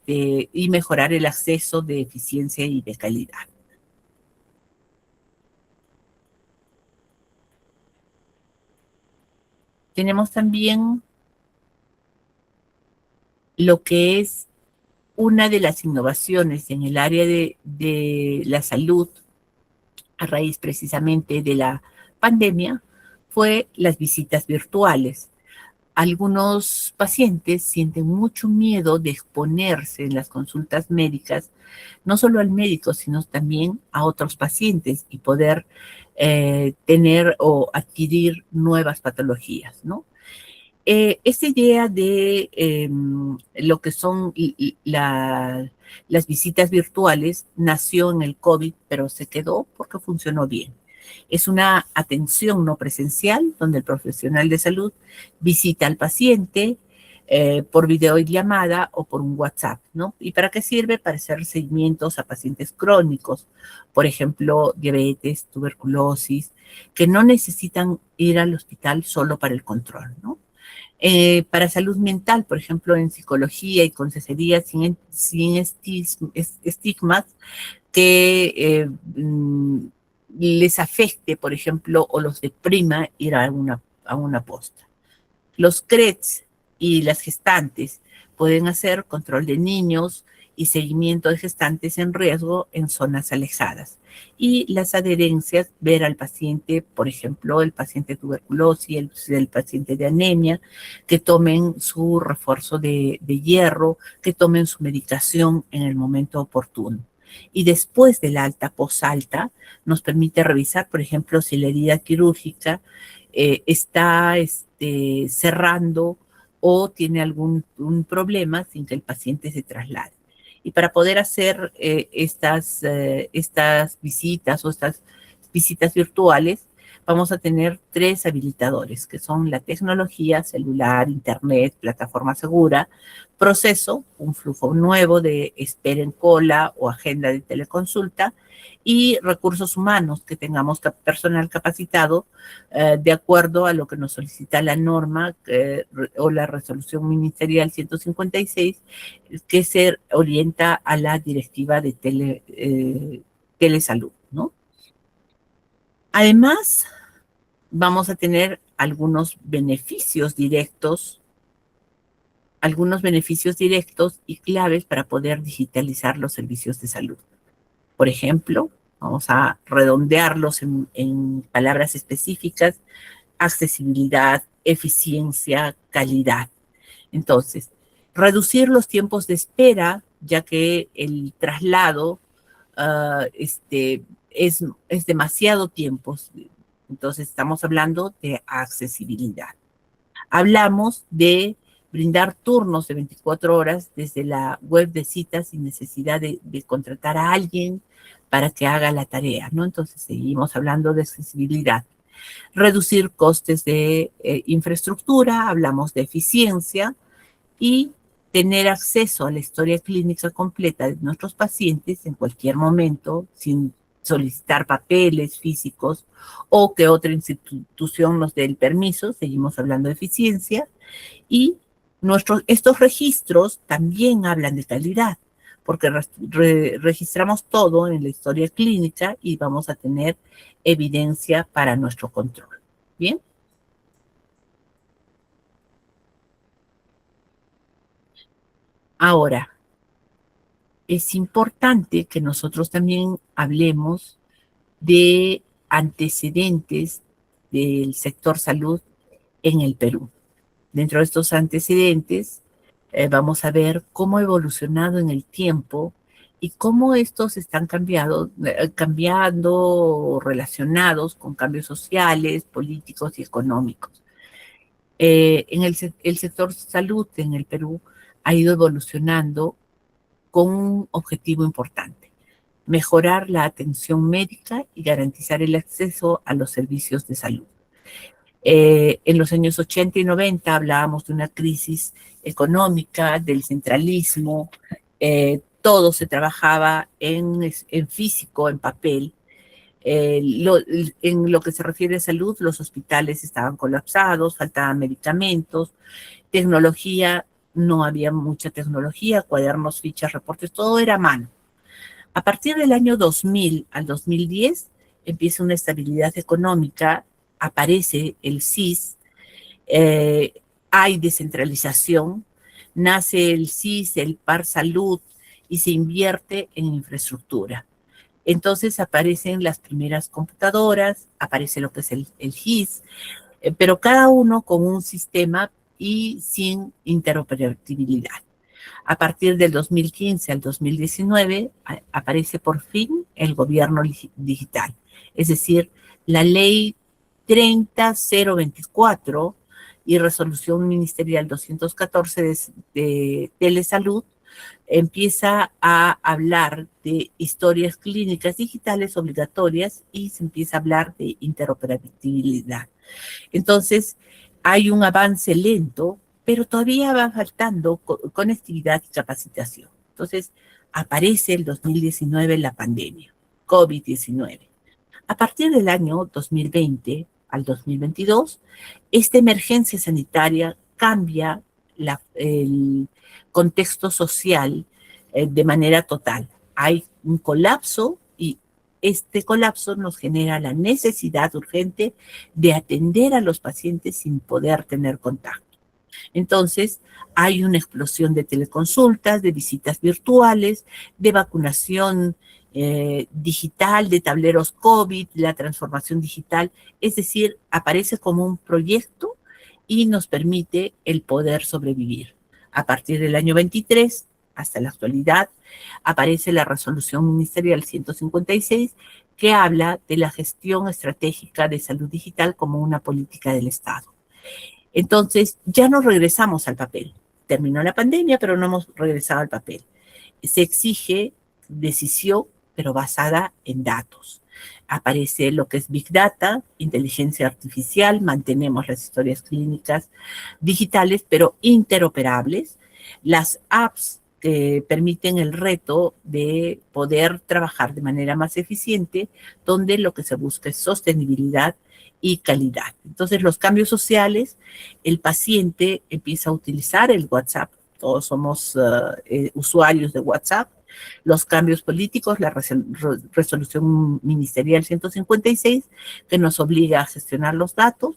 Speaker 1: y mejorar el acceso de eficiencia y de calidad. Tenemos también lo que es una de las innovaciones en el área de la salud a raíz precisamente de la pandemia fue las visitas virtuales. Algunos pacientes sienten mucho miedo de exponerse en las consultas médicas, no solo al médico, sino también a otros pacientes y poder tener o adquirir nuevas patologías, ¿no? Esta idea de lo que son las visitas virtuales nació en el COVID, pero se quedó porque funcionó bien. Es una atención no presencial donde el profesional de salud visita al paciente por videollamada o por un WhatsApp, ¿no? ¿Y para qué sirve? Para hacer seguimientos a pacientes crónicos, por ejemplo, diabetes, tuberculosis, que no necesitan ir al hospital solo para el control, ¿no? Para salud mental, por ejemplo, en psicología y consejería sin estigmas que les afecte, por ejemplo, o los deprima ir a una posta. Los CREDS y las gestantes pueden hacer control de niños y seguimiento de gestantes en riesgo en zonas alejadas. Y las adherencias, ver al paciente, por ejemplo, el paciente de tuberculosis, el paciente de anemia, que tomen su refuerzo de hierro, que tomen su medicación en el momento oportuno. Y después del alta, posalta, nos permite revisar, por ejemplo, si la herida quirúrgica está cerrando o tiene algún un problema sin que el paciente se traslade. Y para poder hacer estas visitas o estas visitas virtuales, vamos a tener 3 habilitadores, que son la tecnología, celular, internet, plataforma segura, proceso, un flujo nuevo de espera en cola o agenda de teleconsulta, y recursos humanos, que tengamos personal capacitado de acuerdo a lo que nos solicita la norma o la resolución ministerial 156, que se orienta a la directiva de telesalud, ¿no? Además, vamos a tener algunos beneficios directos y claves para poder digitalizar los servicios de salud. Por ejemplo, vamos a redondearlos en palabras específicas: accesibilidad, eficiencia, calidad. Entonces, reducir los tiempos de espera, ya que el traslado es demasiado tiempo. Entonces, estamos hablando de accesibilidad. Hablamos de brindar turnos de 24 horas desde la web de citas sin necesidad de contratar a alguien para que haga la tarea, ¿no? Entonces, seguimos hablando de accesibilidad. Reducir costes de infraestructura, hablamos de eficiencia, y tener acceso a la historia clínica completa de nuestros pacientes en cualquier momento, sin solicitar papeles físicos o que otra institución nos dé el permiso. Seguimos hablando de eficiencia. Y estos registros también hablan de calidad, porque registramos todo en la historia clínica y vamos a tener evidencia para nuestro control. ¿Bien? Ahora, es importante que nosotros también hablemos de antecedentes del sector salud en el Perú. Dentro de estos antecedentes, vamos a ver cómo ha evolucionado en el tiempo y cómo estos están cambiando relacionados con cambios sociales, políticos y económicos. El sector salud en el Perú ha ido evolucionando con un objetivo importante: mejorar la atención médica y garantizar el acceso a los servicios de salud. En los años 80 y 90 hablábamos de una crisis económica, del centralismo, todo se trabajaba en físico, en papel. En lo que se refiere a salud, los hospitales estaban colapsados, faltaban medicamentos, tecnología, no había mucha tecnología, cuadernos, fichas, reportes, todo era a mano. A partir del año 2000 al 2010 empieza una estabilidad económica, aparece el SIS, hay descentralización, nace el SIS, el PAR Salud, y se invierte en infraestructura. Entonces aparecen las primeras computadoras, aparece lo que es el GIS, pero cada uno con un sistema y sin interoperabilidad. A partir del 2015 al 2019 aparece por fin el gobierno digital, es decir, la ley 30024 y resolución ministerial 214 de Telesalud empieza a hablar de historias clínicas digitales obligatorias y se empieza a hablar de interoperabilidad. Entonces, hay un avance lento, pero todavía va faltando conectividad y capacitación. Entonces, aparece el 2019 la pandemia, COVID-19. A partir del año 2020 al 2022, esta emergencia sanitaria cambia el contexto social de manera total. Hay un colapso y este colapso nos genera la necesidad urgente de atender a los pacientes sin poder tener contacto. Entonces, hay una explosión de teleconsultas, de visitas virtuales, de vacunación digital, de tableros COVID, la transformación digital. Es decir, aparece como un proyecto y nos permite el poder sobrevivir. A partir del año 23 hasta la actualidad, aparece la resolución ministerial 156 que habla de la gestión estratégica de salud digital como una política del Estado. Entonces, ya no regresamos al papel. Terminó la pandemia, pero no hemos regresado al papel. Se exige decisión, pero basada en datos. Aparece lo que es Big Data, inteligencia artificial, mantenemos las historias clínicas digitales, pero interoperables. Las apps que permiten el reto de poder trabajar de manera más eficiente, donde lo que se busca es sostenibilidad y calidad. Entonces, los cambios sociales, el paciente empieza a utilizar el WhatsApp, todos somos usuarios de WhatsApp, los cambios políticos, la resolución ministerial 156, que nos obliga a gestionar los datos.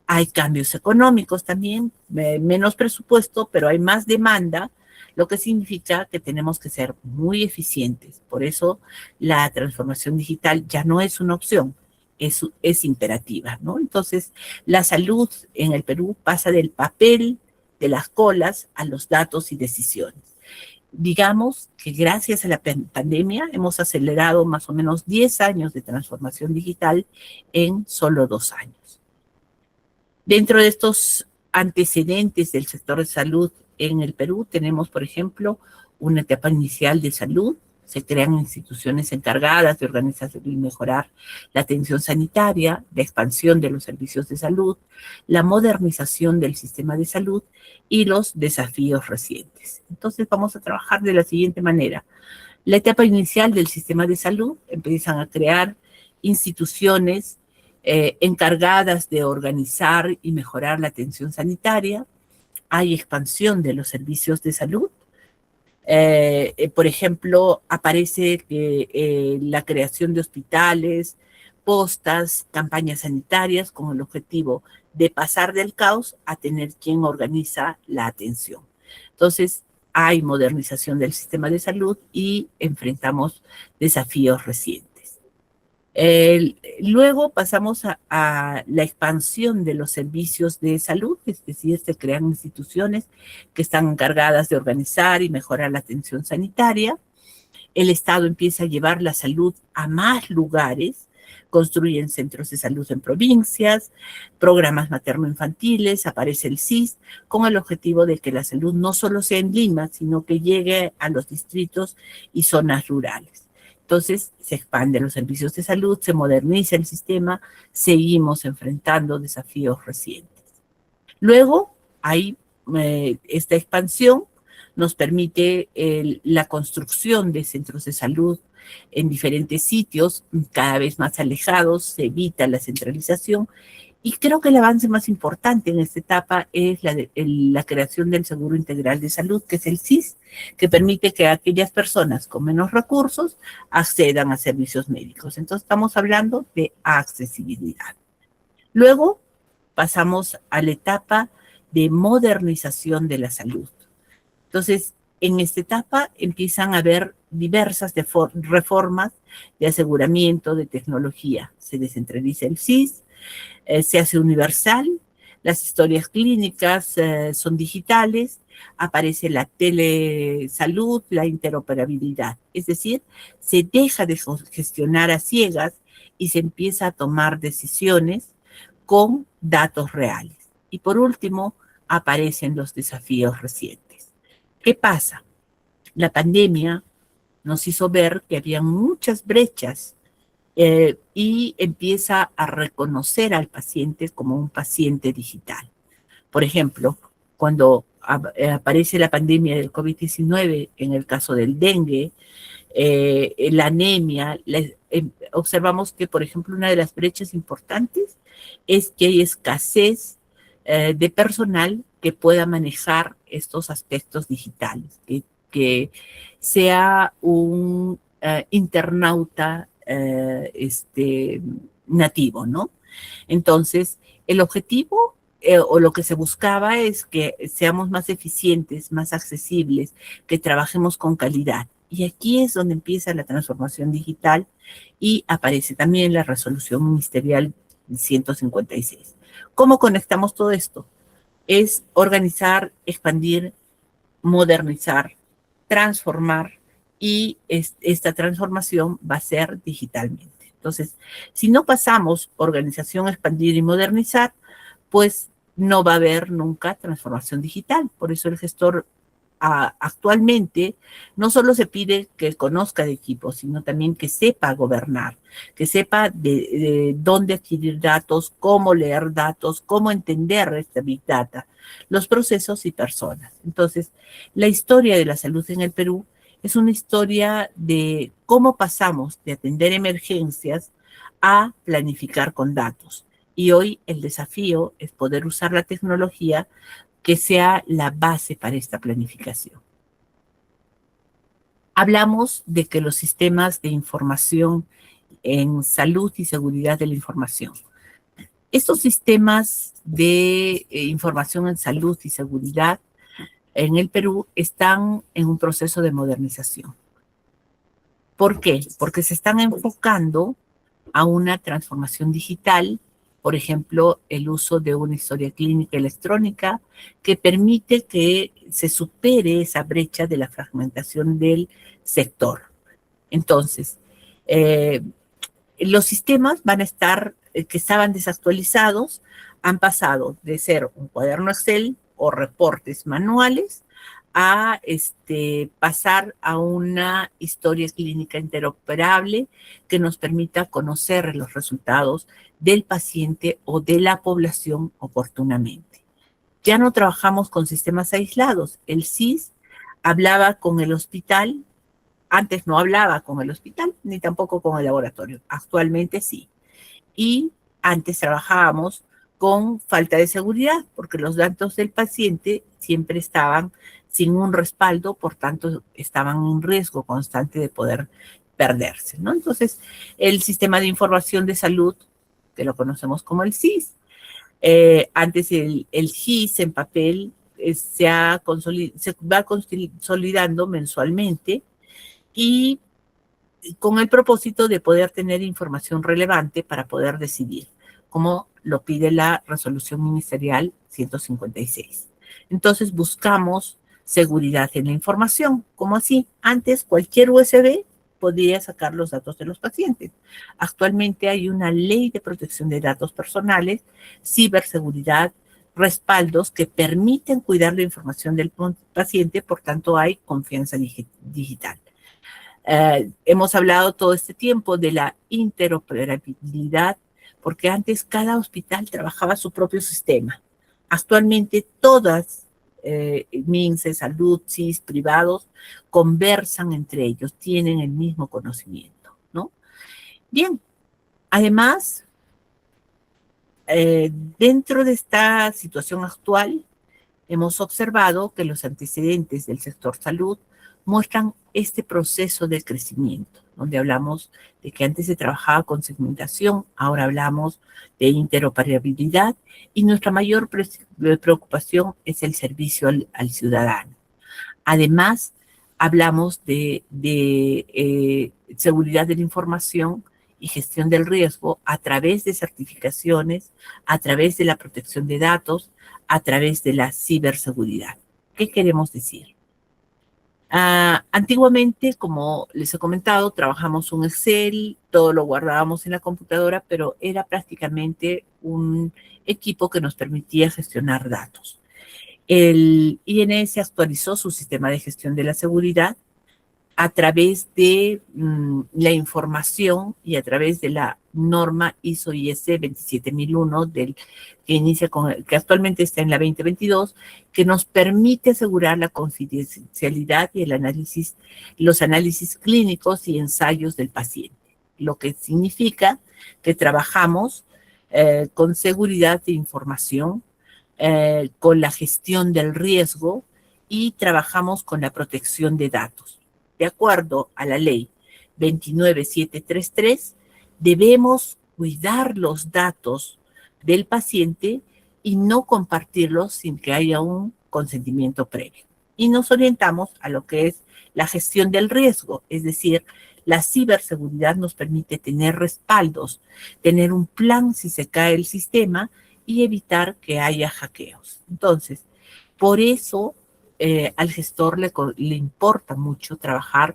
Speaker 1: Hay cambios económicos también, menos presupuesto, pero hay más demanda, lo que significa que tenemos que ser muy eficientes. Por eso la transformación digital ya no es una opción, es imperativa, ¿no? Entonces, la salud en el Perú pasa del papel de las colas a los datos y decisiones. Digamos que gracias a la pandemia hemos acelerado más o menos 10 años de transformación digital en solo 2 años. Dentro de estos antecedentes del sector de salud en el Perú tenemos, por ejemplo, una etapa inicial de salud. Se crean instituciones encargadas de organizar y mejorar la atención sanitaria, la expansión de los servicios de salud, la modernización del sistema de salud y los desafíos recientes. Entonces vamos a trabajar de la siguiente manera. La etapa inicial del sistema de salud empiezan a crear instituciones encargadas de organizar y mejorar la atención sanitaria. Hay expansión de los servicios de salud. Por ejemplo, aparece la creación de hospitales, postas, campañas sanitarias con el objetivo de pasar del caos a tener quien organiza la atención. Entonces, hay modernización del sistema de salud y enfrentamos desafíos recientes. Luego pasamos a la expansión de los servicios de salud, es decir, se crean instituciones que están encargadas de organizar y mejorar la atención sanitaria. El Estado empieza a llevar la salud a más lugares, construyen centros de salud en provincias, programas materno-infantiles, aparece el CIS, con el objetivo de que la salud no solo sea en Lima, sino que llegue a los distritos y zonas rurales. Entonces, se expanden los servicios de salud, se moderniza el sistema, seguimos enfrentando desafíos recientes. Luego, hay esta expansión nos permite la construcción de centros de salud en diferentes sitios, cada vez más alejados, se evita la centralización. Y creo que el avance más importante en esta etapa es la creación del Seguro Integral de Salud, que es el SIS, que permite que aquellas personas con menos recursos accedan a servicios médicos. Entonces, estamos hablando de accesibilidad. Luego, pasamos a la etapa de modernización de la salud. Entonces, en esta etapa empiezan a haber diversas reformas de aseguramiento, de tecnología. Se descentraliza el SIS, se hace universal, las historias clínicas son digitales, aparece la telesalud, la interoperabilidad. Es decir, se deja de gestionar a ciegas y se empieza a tomar decisiones con datos reales. Y por último, aparecen los desafíos recientes. ¿Qué pasa? La pandemia nos hizo ver que había muchas brechas y empieza a reconocer al paciente como un paciente digital. Por ejemplo, cuando aparece la pandemia del COVID-19, en el caso del dengue, la anemia, observamos que, por ejemplo, una de las brechas importantes es que hay escasez de personal que pueda manejar estos aspectos digitales, que sea un internauta nativo, ¿no? Entonces, el objetivo o lo que se buscaba es que seamos más eficientes, más accesibles, que trabajemos con calidad. Y aquí es donde empieza la transformación digital y aparece también la resolución ministerial 156. ¿Cómo conectamos todo esto? Es organizar, expandir, modernizar, transformar y esta transformación va a ser digitalmente. Entonces, si no pasamos organización, expandir y modernizar, pues no va a haber nunca transformación digital. Por eso el gestor actualmente no solo se pide que conozca de equipos, sino también que sepa gobernar, que sepa de dónde adquirir datos, cómo leer datos, cómo entender esta Big Data, los procesos y personas. Entonces, la historia de la salud en el Perú es una historia de cómo pasamos de atender emergencias a planificar con datos. Y hoy el desafío es poder usar la tecnología que sea la base para esta planificación. Hablamos de que los sistemas de información en salud y seguridad de la información. Estos sistemas de información en salud y seguridad en el Perú están en un proceso de modernización. ¿Por qué? Porque se están enfocando a una transformación digital, por ejemplo, el uso de una historia clínica electrónica que permite que se supere esa brecha de la fragmentación del sector. Entonces, eh, los sistemas van a estar, que estaban desactualizados, han pasado de ser un cuaderno Excel o reportes manuales a pasar a una historia clínica interoperable que nos permita conocer los resultados del paciente o de la población oportunamente. Ya no trabajamos con sistemas aislados. El SIS hablaba con el hospital. Antes no hablaba con el hospital ni tampoco con el laboratorio. Actualmente sí. Y antes trabajábamos con falta de seguridad, porque los datos del paciente siempre estaban sin un respaldo, por tanto, estaban en riesgo constante de poder perderse, ¿no? Entonces, el sistema de información de salud, que lo conocemos como el SIS, antes el GIS en papel se va consolidando mensualmente y con el propósito de poder tener información relevante para poder decidir, como lo pide la resolución ministerial 156. Entonces buscamos seguridad en la información, como así, antes cualquier USB podía sacar los datos de los pacientes. Actualmente hay una ley de protección de datos personales, ciberseguridad, respaldos que permiten cuidar la información del paciente, por tanto hay confianza digital. Hemos hablado todo este tiempo de la interoperabilidad, porque antes cada hospital trabajaba su propio sistema. Actualmente todas, MINSE, Salud, CIS, privados, conversan entre ellos, tienen el mismo conocimiento, ¿no? Bien, además, dentro de esta situación actual, hemos observado que los antecedentes del sector salud muestran este proceso de crecimiento, donde hablamos de que antes se trabajaba con segmentación, ahora hablamos de interoperabilidad y nuestra mayor preocupación es el servicio al ciudadano. Además, hablamos de seguridad de la información y gestión del riesgo a través de certificaciones, a través de la protección de datos, a través de la ciberseguridad. ¿Qué queremos decir? Antiguamente, como les he comentado, trabajamos un Excel, todo lo guardábamos en la computadora, pero era prácticamente un equipo que nos permitía gestionar datos. El INS actualizó su sistema de gestión de la seguridad a través de la información y a través de la norma ISO/IEC 27001 que inicia que actualmente está en la 2022, que nos permite asegurar la confidencialidad y los análisis clínicos y ensayos del paciente, lo que significa que trabajamos con seguridad de información, con la gestión del riesgo y trabajamos con la protección de datos. De acuerdo a la ley 29733, debemos cuidar los datos del paciente y no compartirlos sin que haya un consentimiento previo. Y nos orientamos a lo que es la gestión del riesgo, es decir, la ciberseguridad nos permite tener respaldos, tener un plan si se cae el sistema y evitar que haya hackeos. Entonces, por eso al gestor le importa mucho trabajar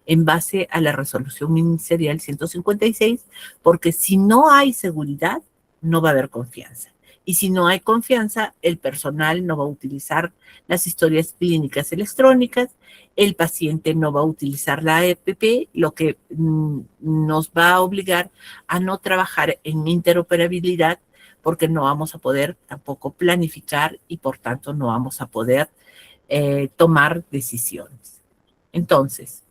Speaker 1: en base a la resolución ministerial 156, porque si no hay seguridad, no va a haber confianza. Y si no hay confianza, el personal no va a utilizar las historias clínicas electrónicas, el paciente no va a utilizar la EPP, lo que nos va a obligar a no trabajar en interoperabilidad, porque no vamos a poder tampoco planificar y por tanto no vamos a poder tomar decisiones. Entonces,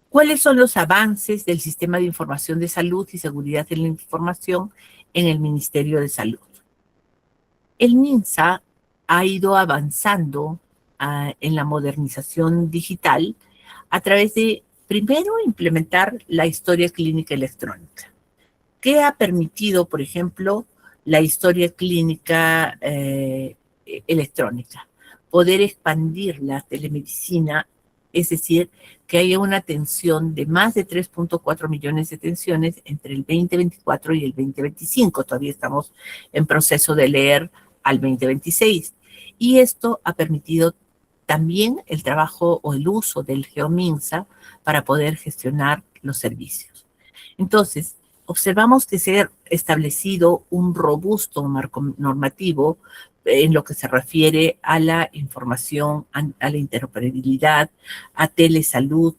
Speaker 1: ¿cuáles son los avances del sistema de información de salud y seguridad de la información en el Ministerio de Salud? El MINSA ha ido avanzando en la modernización digital a través de, primero, implementar la historia clínica electrónica. ¿Qué ha permitido, por ejemplo, la historia clínica electrónica? Poder expandir la telemedicina, es decir, que haya una atención de más de 3.4 millones de atenciones entre el 2024 y el 2025. Todavía estamos en proceso de leer al 2026. Y esto ha permitido también el trabajo o el uso del GeoMinsa para poder gestionar los servicios. Entonces, observamos que se ha establecido un robusto marco normativo en lo que se refiere a la información, a la interoperabilidad, a telesalud,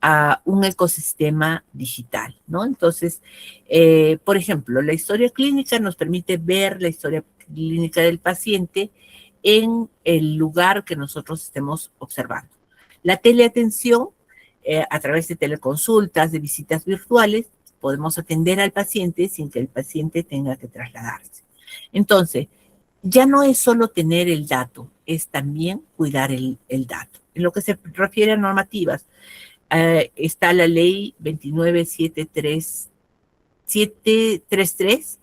Speaker 1: a un ecosistema digital, ¿no? Entonces, por ejemplo, la historia clínica nos permite ver la historia clínica del paciente en el lugar que nosotros estemos observando. La teleatención, a través de teleconsultas, de visitas virtuales, podemos atender al paciente sin que el paciente tenga que trasladarse. Entonces, ya no es solo tener el dato, es también cuidar el dato. En lo que se refiere a normativas, está la ley 29733,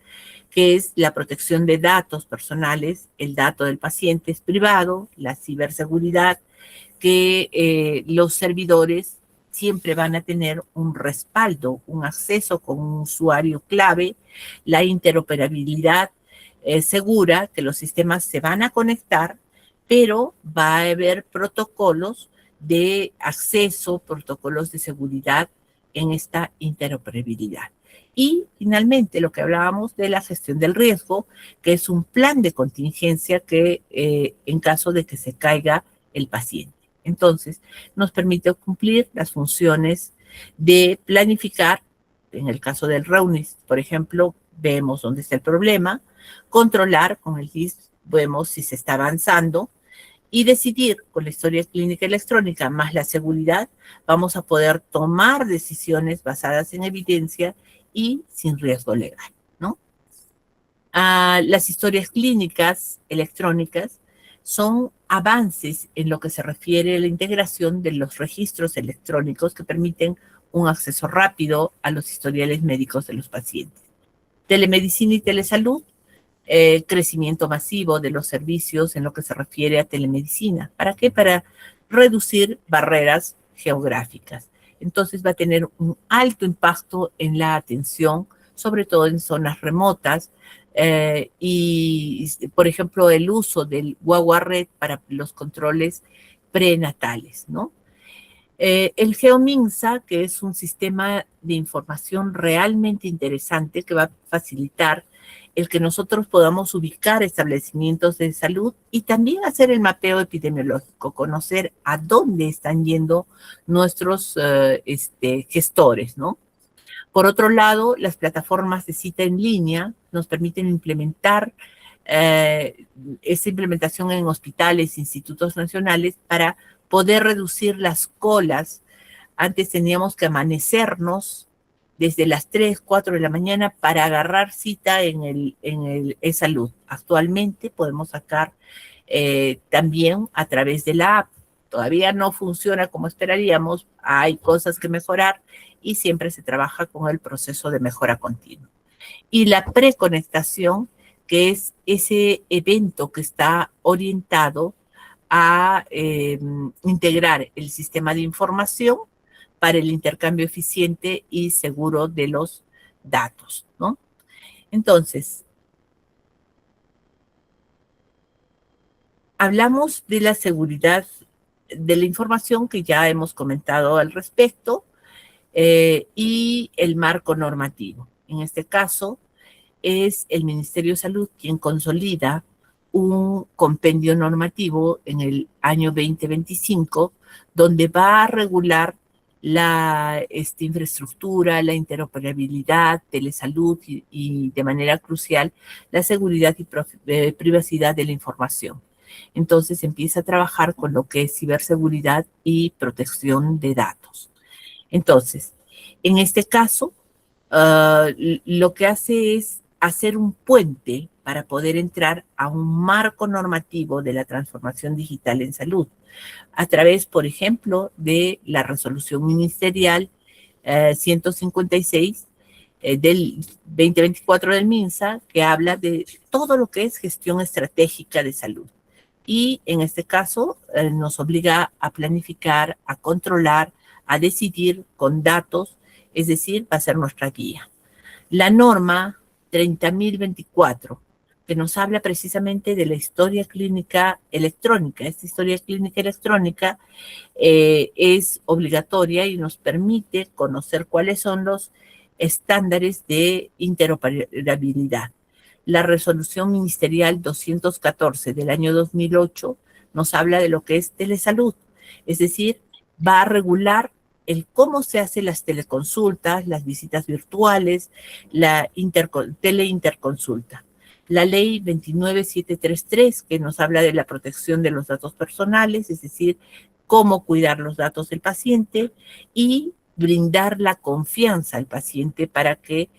Speaker 1: que es la protección de datos personales. El dato del paciente es privado, la ciberseguridad, que los servidores siempre van a tener un respaldo, un acceso con un usuario clave, la interoperabilidad segura, que los sistemas se van a conectar, pero va a haber protocolos de acceso, protocolos de seguridad en esta interoperabilidad. Y finalmente, lo que hablábamos de la gestión del riesgo, que es un plan de contingencia que en caso de que se caiga el paciente. Entonces, nos permite cumplir las funciones de planificar, en el caso del REUNIS, por ejemplo, vemos dónde está el problema, controlar con el GIS, vemos si se está avanzando, y decidir con la historia clínica electrónica más la seguridad, vamos a poder tomar decisiones basadas en evidencia y sin riesgo legal, ¿no? Las historias clínicas electrónicas son avances en lo que se refiere a la integración de los registros electrónicos que permiten un acceso rápido a los historiales médicos de los pacientes. Telemedicina y telesalud, crecimiento masivo de los servicios en lo que se refiere a telemedicina. ¿Para qué? Para reducir barreras geográficas. Entonces va a tener un alto impacto en la atención, sobre todo en zonas remotas, y, por ejemplo, el uso del Guagua-Red para los controles prenatales, ¿no? El GeoMinsa, que es un sistema de información realmente interesante que va a facilitar el que nosotros podamos ubicar establecimientos de salud y también hacer el mapeo epidemiológico, conocer a dónde están yendo nuestros gestores, ¿no? Por otro lado, las plataformas de cita en línea nos permiten implementar esa implementación en hospitales, institutos nacionales, para poder reducir las colas. Antes teníamos que amanecernos desde las 3, 4 de la mañana para agarrar cita en el e-salud. Actualmente podemos sacar también a través de la app. Todavía no funciona como esperaríamos, hay cosas que mejorar y siempre se trabaja con el proceso de mejora continua. Y la preconectación, que es ese evento que está orientado a integrar el sistema de información para el intercambio eficiente y seguro de los datos, ¿no? Entonces, hablamos de la seguridad de la información, que ya hemos comentado al respecto, y el marco normativo. En este caso, es el Ministerio de Salud quien consolida un compendio normativo en el año 2025, donde va a regular la infraestructura, la interoperabilidad, telesalud y de manera crucial la seguridad y privacidad de la información. Entonces empieza a trabajar con lo que es ciberseguridad y protección de datos. Entonces, en este caso, lo que hace es hacer un puente para poder entrar a un marco normativo de la transformación digital en salud, a través, por ejemplo, de la resolución ministerial 156 del 2024 del MINSA, que habla de todo lo que es gestión estratégica de salud. Y en este caso nos obliga a planificar, a controlar, a decidir con datos, es decir, va a ser nuestra guía. La norma 30.024, que nos habla precisamente de la historia clínica electrónica. Esta historia clínica electrónica es obligatoria y nos permite conocer cuáles son los estándares de interoperabilidad. La resolución ministerial 214 del año 2008 nos habla de lo que es telesalud, es decir, va a regular el cómo se hacen las teleconsultas, las visitas virtuales, la teleinterconsulta. La ley 29733, que nos habla de la protección de los datos personales, es decir, cómo cuidar los datos del paciente y brindar la confianza al paciente para que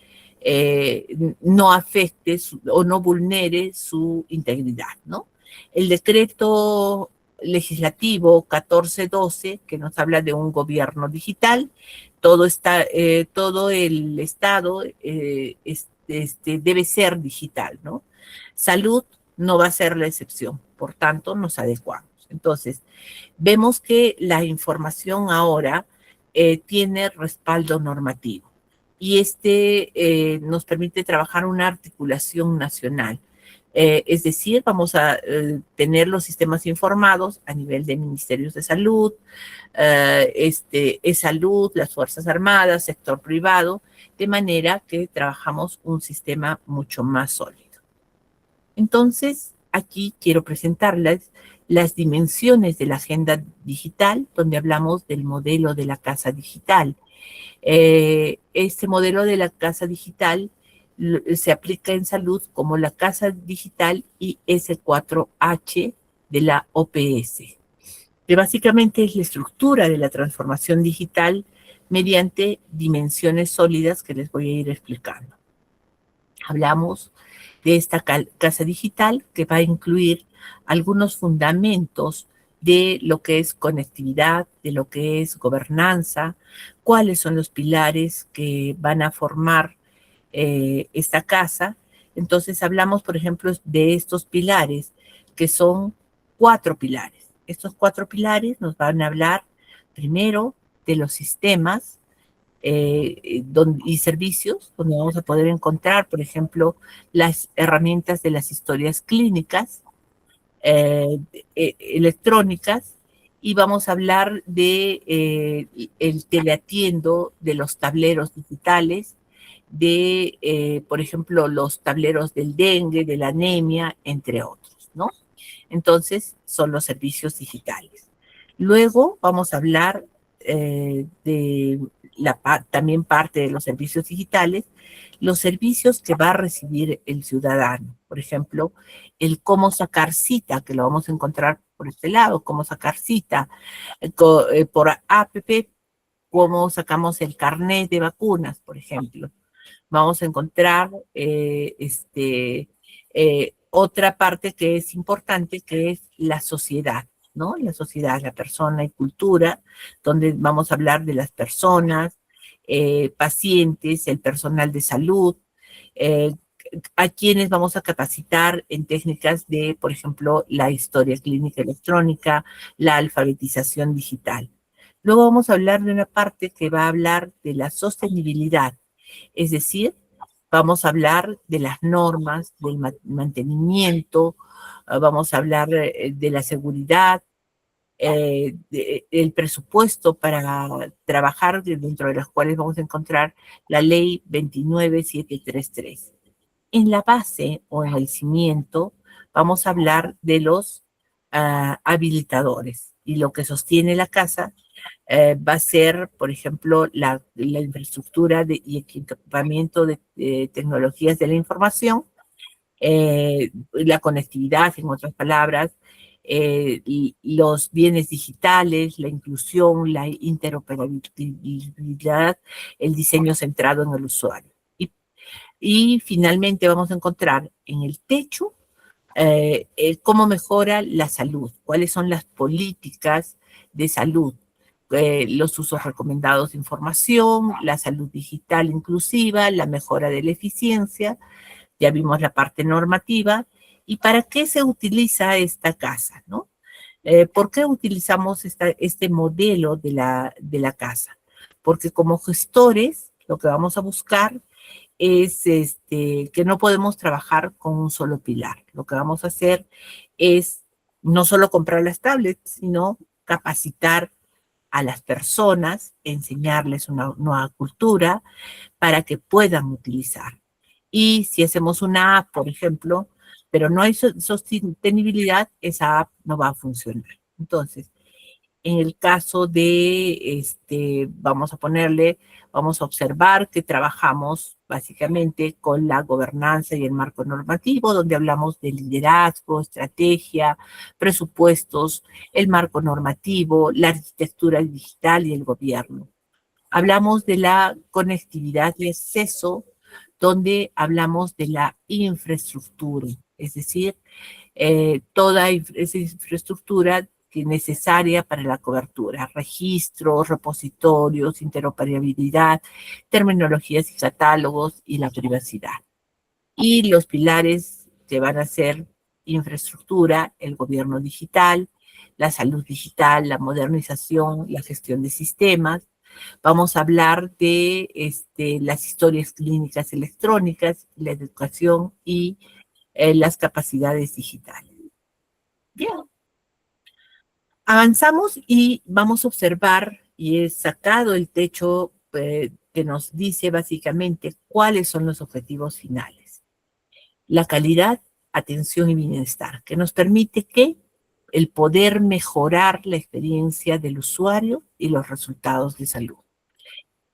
Speaker 1: no afecte o no vulnere su integridad, ¿no? El decreto legislativo 1412, que nos habla de un gobierno digital, todo el Estado debe ser digital, ¿no? Salud no va a ser la excepción, por tanto, nos adecuamos. Entonces, vemos que la información ahora tiene respaldo normativo y nos permite trabajar una articulación nacional. Es decir, vamos a tener los sistemas informados a nivel de ministerios de salud, salud, las Fuerzas Armadas, sector privado, de manera que trabajamos un sistema mucho más sólido. Entonces, aquí quiero presentarles las dimensiones de la agenda digital, donde hablamos del modelo de la casa digital. Este modelo de la casa digital se aplica en salud como la casa digital IS4H de la OPS, que básicamente es la estructura de la transformación digital mediante dimensiones sólidas que les voy a ir explicando. Hablamos de esta casa digital que va a incluir algunos fundamentos de lo que es conectividad, de lo que es gobernanza, cuáles son los pilares que van a formar esta casa. Entonces hablamos, por ejemplo, de estos pilares, que son 4 pilares. Estos 4 pilares nos van a hablar primero de los sistemas y servicios, donde vamos a poder encontrar, por ejemplo, las herramientas de las historias clínicas, electrónicas, y vamos a hablar de el teleatiendo, de los tableros digitales, de, por ejemplo, los tableros del dengue, de la anemia, entre otros, ¿no? Entonces, son los servicios digitales. Luego vamos a hablar de también parte de los servicios digitales, los servicios que va a recibir el ciudadano. Por ejemplo, el cómo sacar cita, que lo vamos a encontrar por este lado, cómo sacar cita por APP, cómo sacamos el carnet de vacunas, por ejemplo. Vamos a encontrar otra parte que es importante, que es la sociedad, ¿no? La sociedad, la persona y cultura, donde vamos a hablar de las personas, pacientes, el personal de salud, eh, a quienes vamos a capacitar en técnicas de, por ejemplo, la historia clínica electrónica, la alfabetización digital. Luego vamos a hablar de una parte que va a hablar de la sostenibilidad, es decir, vamos a hablar de las normas, del mantenimiento, vamos a hablar de la seguridad, el presupuesto para trabajar, dentro de los cuales vamos a encontrar la ley 29733. En la base o en el cimiento vamos a hablar de los habilitadores, y lo que sostiene la casa va a ser, por ejemplo, la infraestructura y equipamiento de tecnologías de la información, la conectividad, en otras palabras, los bienes digitales, la inclusión, la interoperabilidad, el diseño centrado en el usuario. Y Y finalmente vamos a encontrar en el techo cómo mejora la salud, cuáles son las políticas de salud, los usos recomendados de información, la salud digital inclusiva, la mejora de la eficiencia, ya vimos la parte normativa, y para qué se utiliza esta casa, ¿no? ¿Por qué utilizamos este modelo de la casa? Porque como gestores, lo que vamos a buscar es que no podemos trabajar con un solo pilar. Lo que vamos a hacer es no solo comprar las tablets, sino capacitar a las personas, enseñarles una nueva cultura para que puedan utilizar. Y si hacemos una app, por ejemplo, pero no hay sostenibilidad, esa app no va a funcionar. Entonces, en el caso de, vamos a observar que trabajamos básicamente con la gobernanza y el marco normativo, donde hablamos de liderazgo, estrategia, presupuestos, el marco normativo, la arquitectura digital y el gobierno. Hablamos de la conectividad y acceso, donde hablamos de la infraestructura, es decir, toda esa infraestructura que es necesaria para la cobertura, registros, repositorios, interoperabilidad, terminologías y catálogos y la privacidad. Y los pilares que van a ser infraestructura, el gobierno digital, la salud digital, la modernización, la gestión de sistemas. Vamos a hablar de las historias clínicas electrónicas, la educación y las capacidades digitales. Bien, avanzamos y vamos a observar, y he sacado el techo que nos dice básicamente cuáles son los objetivos finales. La calidad, atención y bienestar, que nos permite que el poder mejorar la experiencia del usuario y los resultados de salud.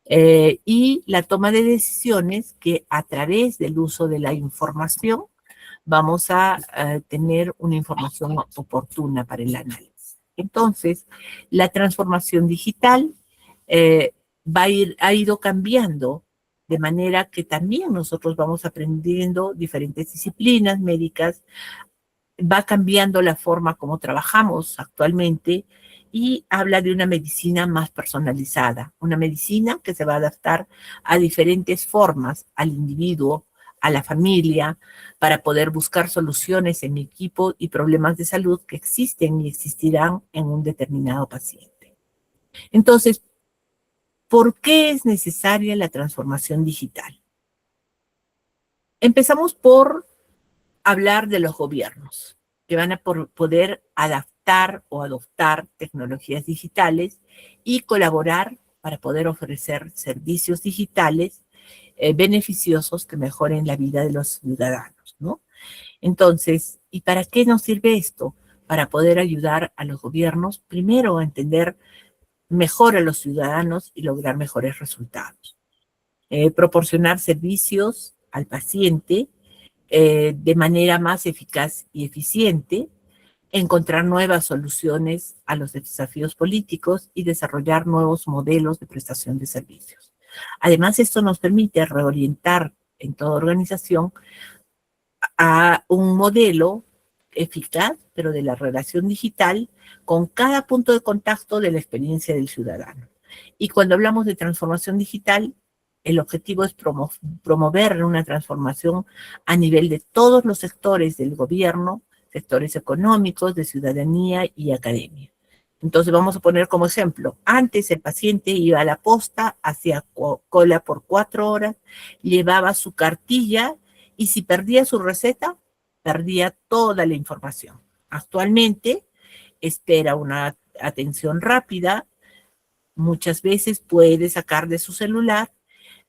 Speaker 1: Y la toma de decisiones que a través del uso de la información vamos a tener una información oportuna para el análisis. Entonces, la transformación digital eh, ha ido cambiando de manera que también nosotros vamos aprendiendo diferentes disciplinas médicas, va cambiando la forma como trabajamos actualmente y habla de una medicina más personalizada, una medicina que se va a adaptar a diferentes formas, al individuo, a la familia, para poder buscar soluciones en equipo y problemas de salud que existen y existirán en un determinado paciente. Entonces, ¿por qué es necesaria la transformación digital? Empezamos por hablar de los gobiernos, que van a poder adaptar o adoptar tecnologías digitales y colaborar para poder ofrecer servicios digitales beneficiosos que mejoren la vida de los ciudadanos, ¿no? Entonces, ¿y para qué nos sirve esto? Para poder ayudar a los gobiernos, primero, a entender mejor a los ciudadanos y lograr mejores resultados. Proporcionar servicios al paciente de manera más eficaz y eficiente, encontrar nuevas soluciones a los desafíos políticos y desarrollar nuevos modelos de prestación de servicios. Además, esto nos permite reorientar en toda organización a un modelo eficaz, pero de la relación digital, con cada punto de contacto de la experiencia del ciudadano. Y cuando hablamos de transformación digital, el objetivo es promover una transformación a nivel de todos los sectores del gobierno, sectores económicos, de ciudadanía y academia. Entonces vamos a poner como ejemplo, antes el paciente iba a la posta, hacía cola por 4 horas, llevaba su cartilla y si perdía su receta, perdía toda la información. Actualmente espera una atención rápida, muchas veces puede sacar de su celular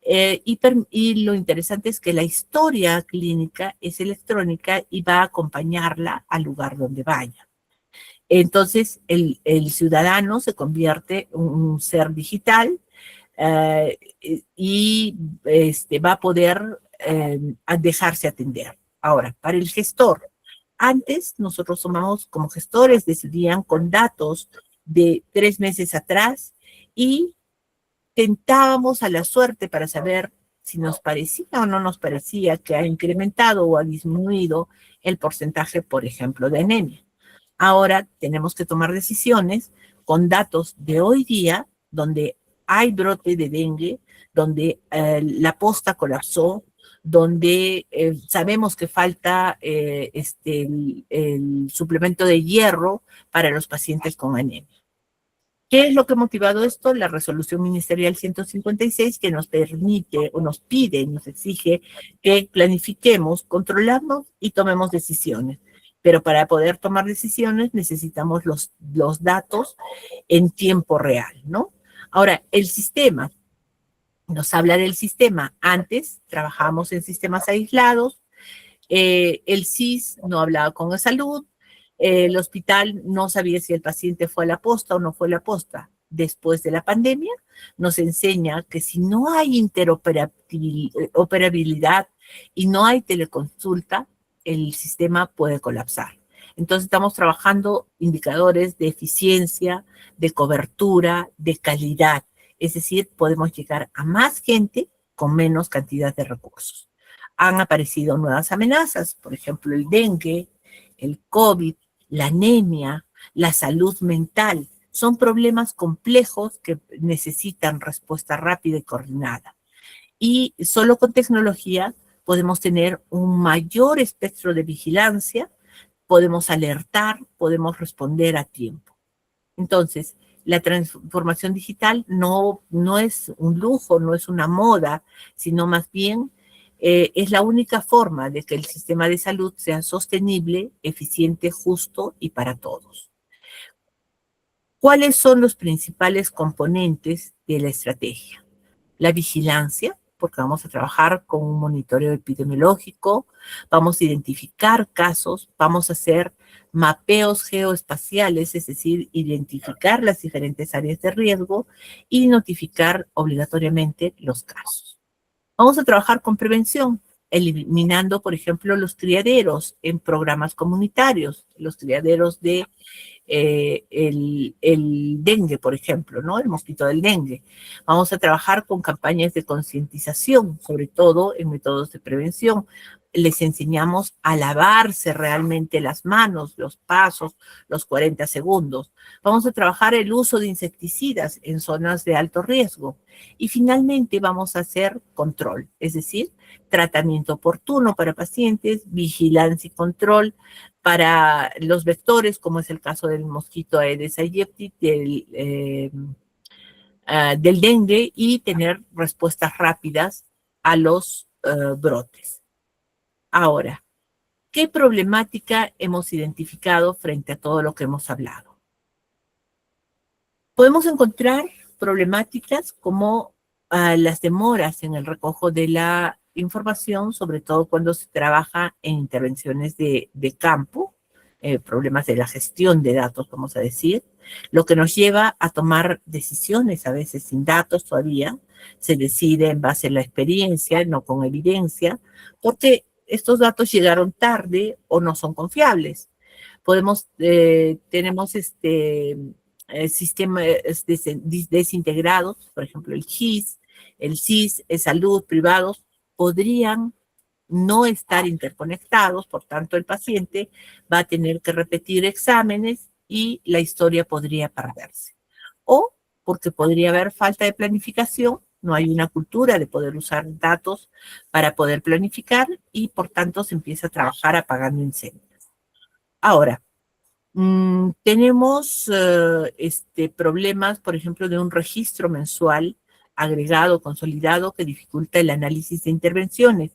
Speaker 1: y lo interesante es que la historia clínica es electrónica y va a acompañarla al lugar donde vaya. Entonces, el ciudadano se convierte en un ser digital eh, y va a poder dejarse atender. Ahora, para el gestor, antes nosotros tomamos como gestores, decidían con datos de 3 meses atrás y tentábamos a la suerte para saber si nos parecía o no nos parecía que ha incrementado o ha disminuido el porcentaje, por ejemplo, de anemia. Ahora tenemos que tomar decisiones con datos de hoy día, donde hay brote de dengue, donde la posta colapsó, donde sabemos que falta el suplemento de hierro para los pacientes con anemia. ¿Qué es lo que ha motivado esto? La resolución ministerial 156 que nos permite o nos pide, nos exige que planifiquemos, controlamos y tomemos decisiones. Pero para poder tomar decisiones necesitamos los datos en tiempo real, ¿no? Ahora, el sistema, nos habla del sistema. Antes trabajábamos en sistemas aislados, el CIS no hablaba con la salud, el hospital no sabía si el paciente fue a la posta o no fue a la posta. Después de la pandemia, nos enseña que si no hay interoperabilidad y no hay teleconsulta, el sistema puede colapsar. Entonces estamos trabajando indicadores de eficiencia, de cobertura, de calidad. Es decir, podemos llegar a más gente con menos cantidad de recursos. Han aparecido nuevas amenazas, por ejemplo, el dengue, el COVID, la anemia, la salud mental. Son problemas complejos que necesitan respuesta rápida y coordinada. Y solo con tecnología podemos tener un mayor espectro de vigilancia, podemos alertar, podemos responder a tiempo. Entonces, la transformación digital no es un lujo, no es una moda, sino más bien es la única forma de que el sistema de salud sea sostenible, eficiente, justo y para todos. ¿Cuáles son los principales componentes de la estrategia? La vigilancia, porque vamos a trabajar con un monitoreo epidemiológico, vamos a identificar casos, vamos a hacer mapeos geoespaciales, es decir, identificar las diferentes áreas de riesgo y notificar obligatoriamente los casos. Vamos a trabajar con prevención, eliminando, por ejemplo, los criaderos en programas comunitarios, los criaderos de el dengue, por ejemplo, ¿no? El mosquito del dengue. Vamos a trabajar con campañas de concientización, sobre todo en métodos de prevención. Les enseñamos a lavarse realmente las manos, los pasos, los 40 segundos. Vamos a trabajar el uso de insecticidas en zonas de alto riesgo. Y finalmente vamos a hacer control, es decir, tratamiento oportuno para pacientes, vigilancia y control para los vectores, como es el caso del mosquito Aedes aegypti, del dengue, y tener respuestas rápidas a los brotes. Ahora, ¿qué problemática hemos identificado frente a todo lo que hemos hablado? Podemos encontrar problemáticas como las demoras en el recojo de la información, sobre todo cuando se trabaja en intervenciones de campo, problemas de la gestión de datos, vamos a decir, lo que nos lleva a tomar decisiones a veces sin datos todavía, se decide en base a la experiencia, no con evidencia, porque estos datos llegaron tarde o no son confiables. Tenemos sistemas desintegrados, por ejemplo el GIS, el CIS, salud, privados, podrían no estar interconectados, por tanto el paciente va a tener que repetir exámenes y la historia podría perderse. O porque podría haber falta de planificación, no hay una cultura de poder usar datos para poder planificar y por tanto se empieza a trabajar apagando incendios. Ahora, tenemos problemas, por ejemplo, de un registro mensual agregado, consolidado, que dificulta el análisis de intervenciones.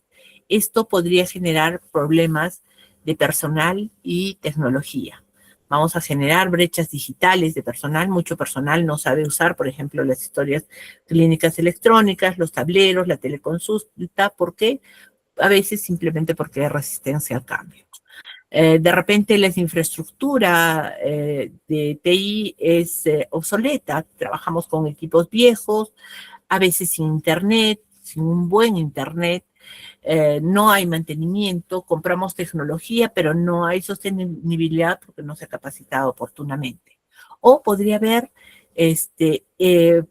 Speaker 1: Esto podría generar problemas de personal y tecnología. Vamos a generar brechas digitales de personal. Mucho personal no sabe usar, por ejemplo, las historias clínicas electrónicas, los tableros, la teleconsulta. ¿Por qué? A veces simplemente porque hay resistencia al cambio. De repente la infraestructura de TI es obsoleta, trabajamos con equipos viejos, a veces sin internet, sin un buen internet, no hay mantenimiento, compramos tecnología, pero no hay sostenibilidad porque no se ha capacitado oportunamente. O podría haber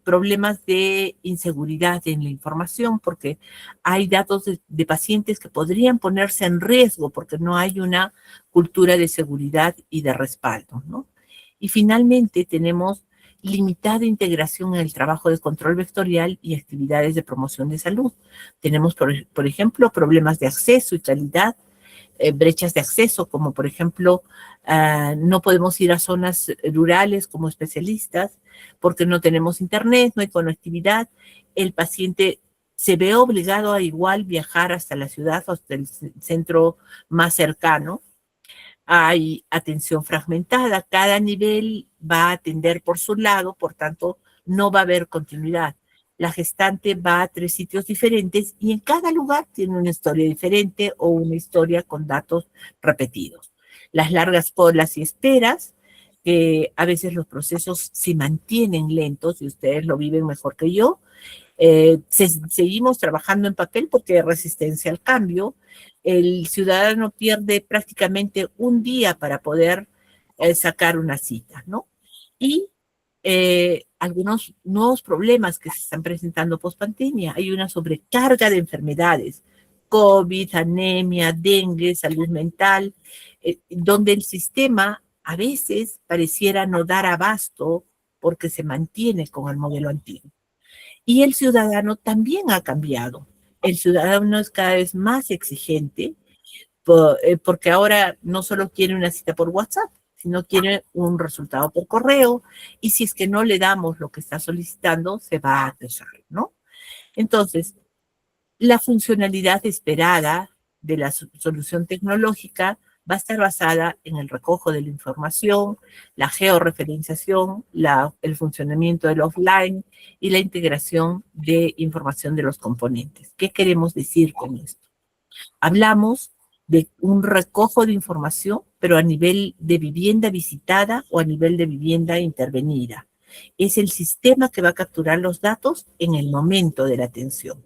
Speaker 1: problemas de inseguridad en la información, porque hay datos de pacientes que podrían ponerse en riesgo porque no hay una cultura de seguridad y de respaldo, ¿no? Y finalmente tenemos limitada integración en el trabajo de control vectorial y actividades de promoción de salud. Tenemos, por ejemplo, problemas de acceso y calidad, brechas de acceso, como por ejemplo, no podemos ir a zonas rurales como especialistas porque no tenemos internet, no hay conectividad. El paciente se ve obligado a igual viajar hasta la ciudad o hasta el centro más cercano. Hay atención fragmentada, cada nivel va a atender por su lado, por tanto, no va a haber continuidad. La gestante va a 3 sitios diferentes y en cada lugar tiene una historia diferente o una historia con datos repetidos. Las largas colas y esperas, que a veces los procesos se mantienen lentos y ustedes lo viven mejor que yo, seguimos trabajando en papel porque hay resistencia al cambio. El ciudadano pierde prácticamente un día para poder sacar una cita, ¿no? Y algunos nuevos problemas que se están presentando post-pandemia. Hay una sobrecarga de enfermedades, COVID, anemia, dengue, salud mental, donde el sistema a veces pareciera no dar abasto porque se mantiene con el modelo antiguo. Y el ciudadano también ha cambiado. El ciudadano es cada vez más exigente porque ahora no solo quiere una cita por WhatsApp, sino quiere un resultado por correo, y si es que no le damos lo que está solicitando, se va a atrasar, ¿no? Entonces, la funcionalidad esperada de la solución tecnológica va a estar basada en el recojo de la información, la georreferenciación, el funcionamiento del offline y la integración de información de los componentes. ¿Qué queremos decir con esto? Hablamos de un recojo de información, pero a nivel de vivienda visitada o a nivel de vivienda intervenida. Es el sistema que va a capturar los datos en el momento de la atención.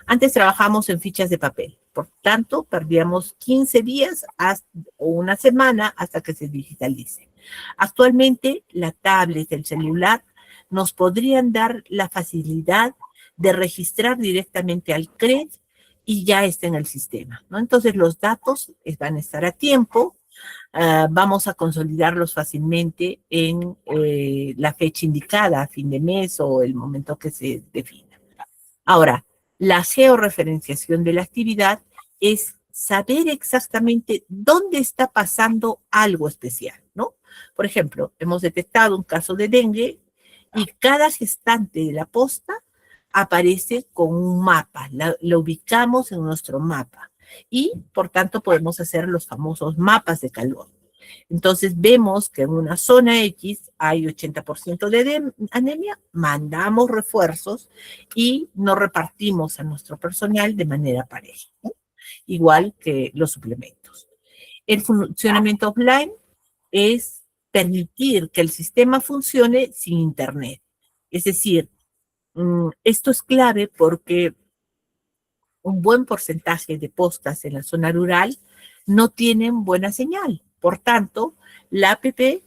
Speaker 1: Antes trabajamos en fichas de papel, por tanto, perdíamos 15 días o una semana hasta que se digitalice. Actualmente, la tablet, el celular, nos podrían dar la facilidad de registrar directamente al CRED y ya está en el sistema, ¿no? Entonces, los datos van a estar a tiempo, vamos a consolidarlos fácilmente en la fecha indicada, a fin de mes o el momento que se defina. Ahora, la georreferenciación de la actividad es saber exactamente dónde está pasando algo especial, ¿no? Por ejemplo, hemos detectado un caso de dengue y cada gestante de la posta aparece con un mapa, lo ubicamos en nuestro mapa y por tanto podemos hacer los famosos mapas de calor. Entonces vemos que en una zona X hay 80% de anemia, mandamos refuerzos y no repartimos a nuestro personal de manera pareja, ¿no? Igual que los suplementos. El funcionamiento offline es permitir que el sistema funcione sin internet. Es decir, esto es clave porque un buen porcentaje de postas en la zona rural no tienen buena señal. Por tanto, la APP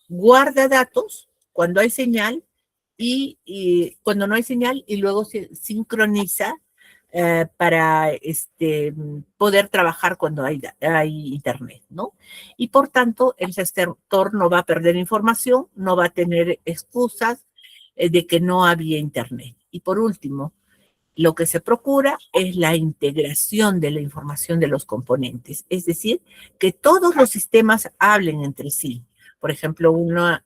Speaker 1: guarda datos cuando hay señal y cuando no hay señal y luego se sincroniza para poder trabajar cuando hay internet, ¿no? Y por tanto, el sector no va a perder información, no va a tener excusas de que no había internet. Y por último, lo que se procura es la integración de la información de los componentes, es decir, que todos los sistemas hablen entre sí. Por ejemplo, una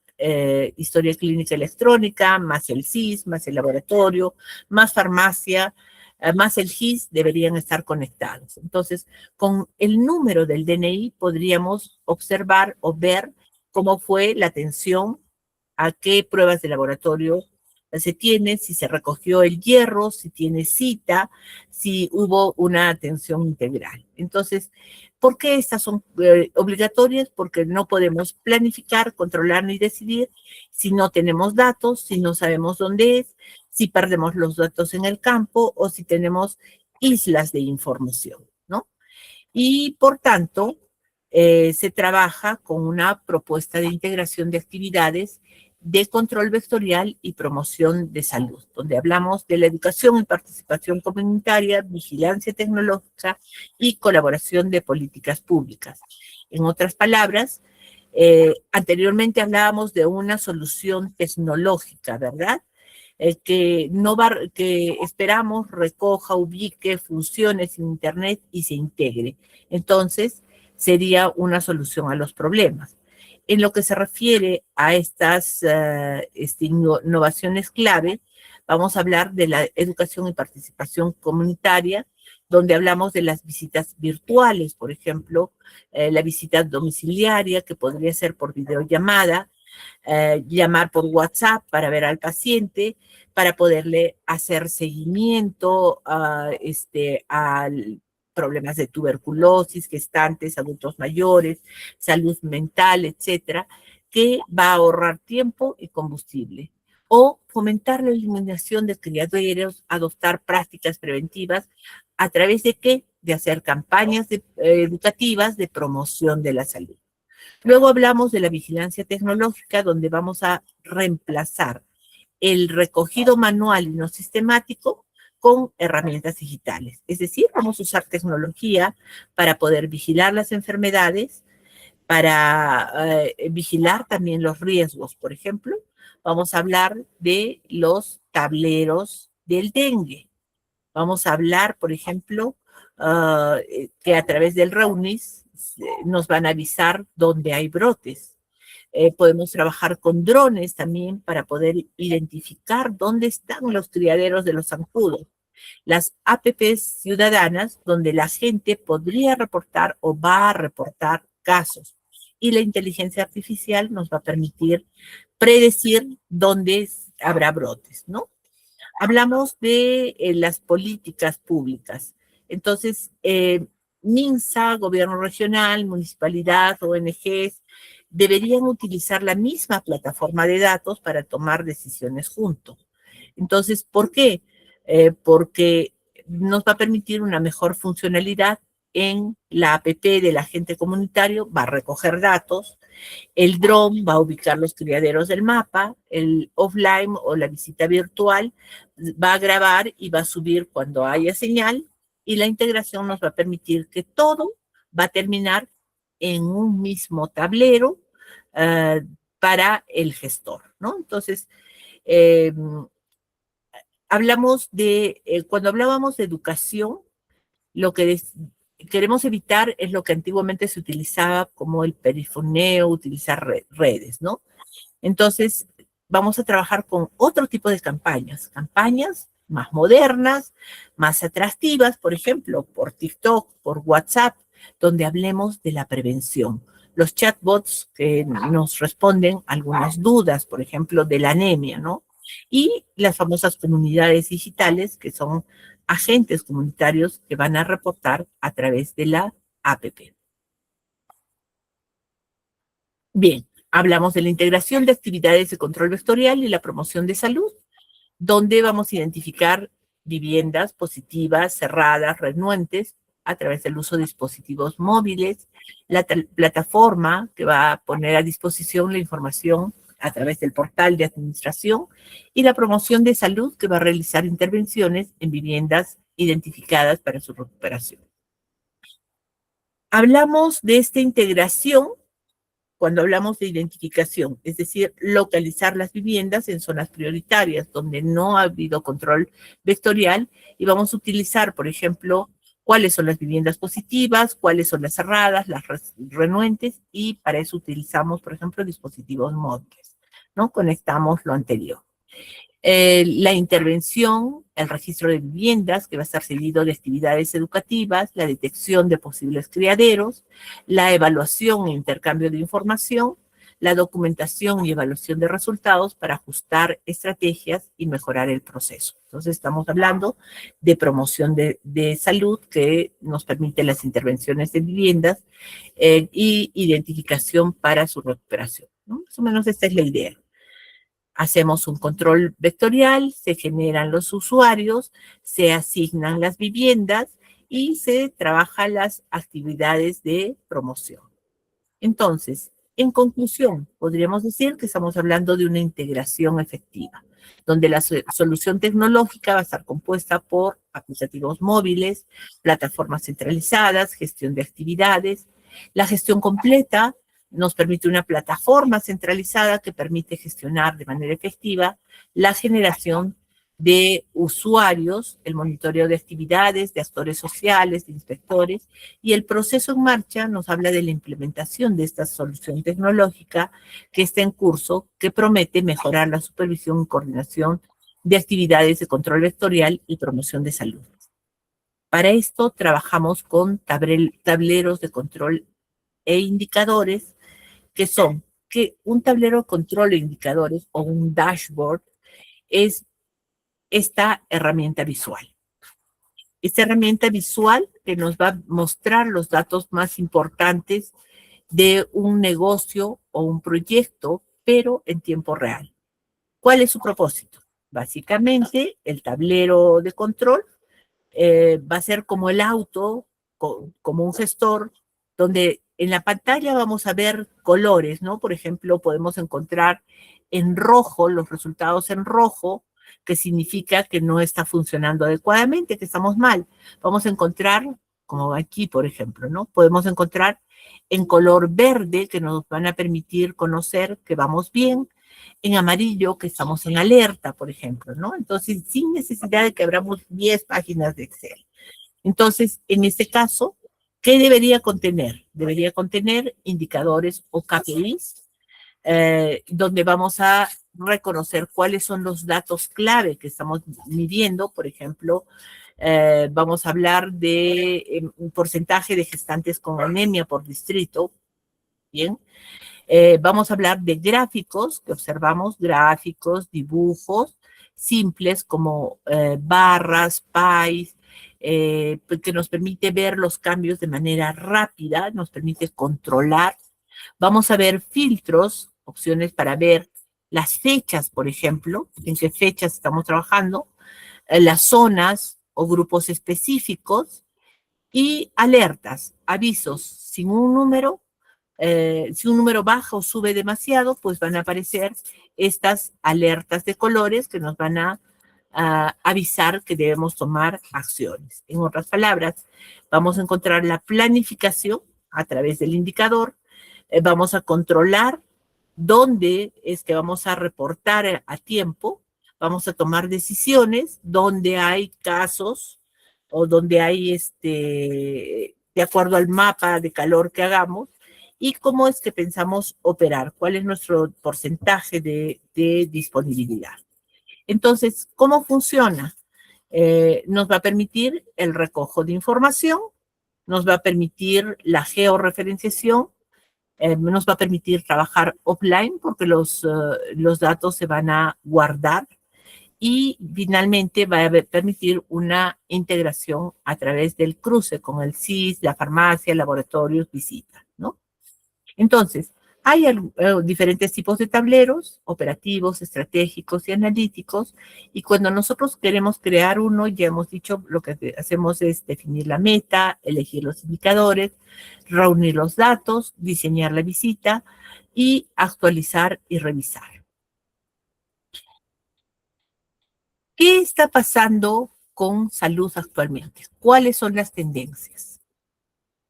Speaker 1: historia clínica electrónica, más el SIS, más el laboratorio, más farmacia, más el GIS deberían estar conectados. Entonces, con el número del DNI podríamos observar o ver cómo fue la atención, a qué pruebas de laboratorio se tiene, si se recogió el hierro, si tiene cita, si hubo una atención integral. Entonces, ¿por qué estas son obligatorias? Porque no podemos planificar, controlar ni decidir si no tenemos datos, si no sabemos dónde es, si perdemos los datos en el campo o si tenemos islas de información, ¿no? Y por tanto, se trabaja con una propuesta de integración de actividades de control vectorial y promoción de salud, donde hablamos de la educación y participación comunitaria, vigilancia tecnológica y colaboración de políticas públicas. En otras palabras, anteriormente hablábamos de una solución tecnológica, ¿verdad? Que, no va, que esperamos recoja, ubique, funcione sin Internet y se integre. Entonces, sería una solución a los problemas. En lo que se refiere a estas innovaciones clave, vamos a hablar de la educación y participación comunitaria, donde hablamos de las visitas virtuales, por ejemplo, la visita domiciliaria, que podría ser por videollamada, llamar por WhatsApp para ver al paciente, para poderle hacer seguimiento a problemas de tuberculosis, gestantes, adultos mayores, salud mental, etcétera, que va a ahorrar tiempo y combustible. O fomentar la eliminación de criaderos, adoptar prácticas preventivas, ¿a través de qué? De hacer campañas educativas de promoción de la salud. Luego hablamos de la vigilancia tecnológica, donde vamos a reemplazar el recogido manual y no sistemático con herramientas digitales. Es decir, vamos a usar tecnología para poder vigilar las enfermedades, para vigilar también los riesgos. Por ejemplo, vamos a hablar de los tableros del dengue. Vamos a hablar, por ejemplo, que a través del REUNIS nos van a avisar dónde hay brotes. Podemos trabajar con drones también para poder identificar dónde están los criaderos de los zancudos. Las APPs ciudadanas, donde la gente podría reportar o va a reportar casos. Y la inteligencia artificial nos va a permitir predecir dónde habrá brotes, ¿no? Hablamos de las políticas públicas. Entonces, MINSA, gobierno regional, municipalidad, ONGs, deberían utilizar la misma plataforma de datos para tomar decisiones juntos. Entonces, ¿por qué? Porque nos va a permitir una mejor funcionalidad en la APP del agente comunitario, va a recoger datos, el drone va a ubicar los criaderos del mapa, el offline o la visita virtual va a grabar y va a subir cuando haya señal, y la integración nos va a permitir que todo va a terminar en un mismo tablero para el gestor, ¿no? Entonces, eh, cuando hablábamos de educación, lo que queremos evitar es lo que antiguamente se utilizaba como el perifoneo, utilizar redes, ¿no? Entonces, vamos a trabajar con otro tipo de campañas más modernas, más atractivas, por ejemplo, por TikTok, por WhatsApp, donde hablemos de la prevención. Los chatbots que nos responden algunas dudas, por ejemplo, de la anemia, ¿no? Y las famosas comunidades digitales, que son agentes comunitarios que van a reportar a través de la APP. Bien, hablamos de la integración de actividades de control vectorial y la promoción de salud, donde vamos a identificar viviendas positivas, cerradas, renuentes, a través del uso de dispositivos móviles, la plataforma que va a poner a disposición la información a través del portal de administración, y la promoción de salud que va a realizar intervenciones en viviendas identificadas para su recuperación. Hablamos de esta integración cuando hablamos de identificación, es decir, localizar las viviendas en zonas prioritarias donde no ha habido control vectorial, y vamos a utilizar, por ejemplo, cuáles son las viviendas positivas, cuáles son las cerradas, las renuentes, y para eso utilizamos, por ejemplo, dispositivos móviles, ¿no? Conectamos lo anterior. La intervención, el registro de viviendas, que va a estar seguido de actividades educativas, la detección de posibles criaderos, la evaluación e intercambio de información, la documentación y evaluación de resultados para ajustar estrategias y mejorar el proceso. Entonces, estamos hablando de promoción de salud, que nos permite las intervenciones de viviendas y identificación para su recuperación, ¿no? Más o menos esta es la idea. Hacemos un control vectorial, se generan los usuarios, se asignan las viviendas y se trabajan las actividades de promoción. Entonces, En conclusión, podríamos decir que estamos hablando de una integración efectiva, donde la solución tecnológica va a estar compuesta por aplicativos móviles, plataformas centralizadas, gestión de actividades. La gestión completa nos permite una plataforma centralizada que permite gestionar de manera efectiva la generación de usuarios, el monitoreo de actividades, de actores sociales, de inspectores, y el proceso en marcha nos habla de la implementación de esta solución tecnológica que está en curso, que promete mejorar la supervisión y coordinación de actividades de control vectorial y promoción de salud. Para esto trabajamos con tableros de control e indicadores, que son que un tablero de control e indicadores o un dashboard es esta herramienta visual. Esta herramienta visual que nos va a mostrar los datos más importantes de un negocio o un proyecto, pero en tiempo real. ¿Cuál es su propósito? Básicamente, el tablero de control va a ser como el auto, como un gestor, donde en la pantalla vamos a ver colores, ¿no? Por ejemplo, podemos encontrar en rojo, los resultados en rojo, que significa que no está funcionando adecuadamente, que estamos mal. Vamos a encontrar, como aquí, por ejemplo, ¿no? Podemos encontrar en color verde, que nos van a permitir conocer que vamos bien, en amarillo, que estamos en alerta, por ejemplo, ¿no? Entonces, sin necesidad de que abramos 10 páginas de Excel. Entonces, en este caso, ¿qué debería contener? Debería contener indicadores o KPIs, donde vamos a reconocer cuáles son los datos clave que estamos midiendo. Por ejemplo, vamos a hablar de un porcentaje de gestantes con anemia por distrito, ¿bien? Vamos a hablar de gráficos, que observamos gráficos, dibujos simples como barras, pies, que nos permite ver los cambios de manera rápida, nos permite controlar. Vamos a ver filtros, opciones para ver las fechas, por ejemplo, en qué fechas estamos trabajando, las zonas o grupos específicos, y alertas, avisos sin un número. Si un número baja o sube demasiado, pues van a aparecer estas alertas de colores que nos van a avisar que debemos tomar acciones. En otras palabras, vamos a encontrar la planificación a través del indicador, vamos a controlar dónde es que vamos a reportar a tiempo, vamos a tomar decisiones donde hay casos o donde hay, de acuerdo al mapa de calor que hagamos, y cómo es que pensamos operar, cuál es nuestro porcentaje de disponibilidad. Entonces, ¿cómo funciona? Nos va a permitir el recojo de información, nos va a permitir la georreferenciación, nos va a permitir trabajar offline porque los datos se van a guardar, y finalmente va a permitir una integración a través del cruce con el CIS, la farmacia, laboratorios, visitas, ¿no? Entonces, hay diferentes tipos de tableros, operativos, estratégicos y analíticos, y cuando nosotros queremos crear uno, ya hemos dicho, lo que hacemos es definir la meta, elegir los indicadores, reunir los datos, diseñar la visita y actualizar y revisar. ¿Qué está pasando con salud actualmente? ¿Cuáles son las tendencias?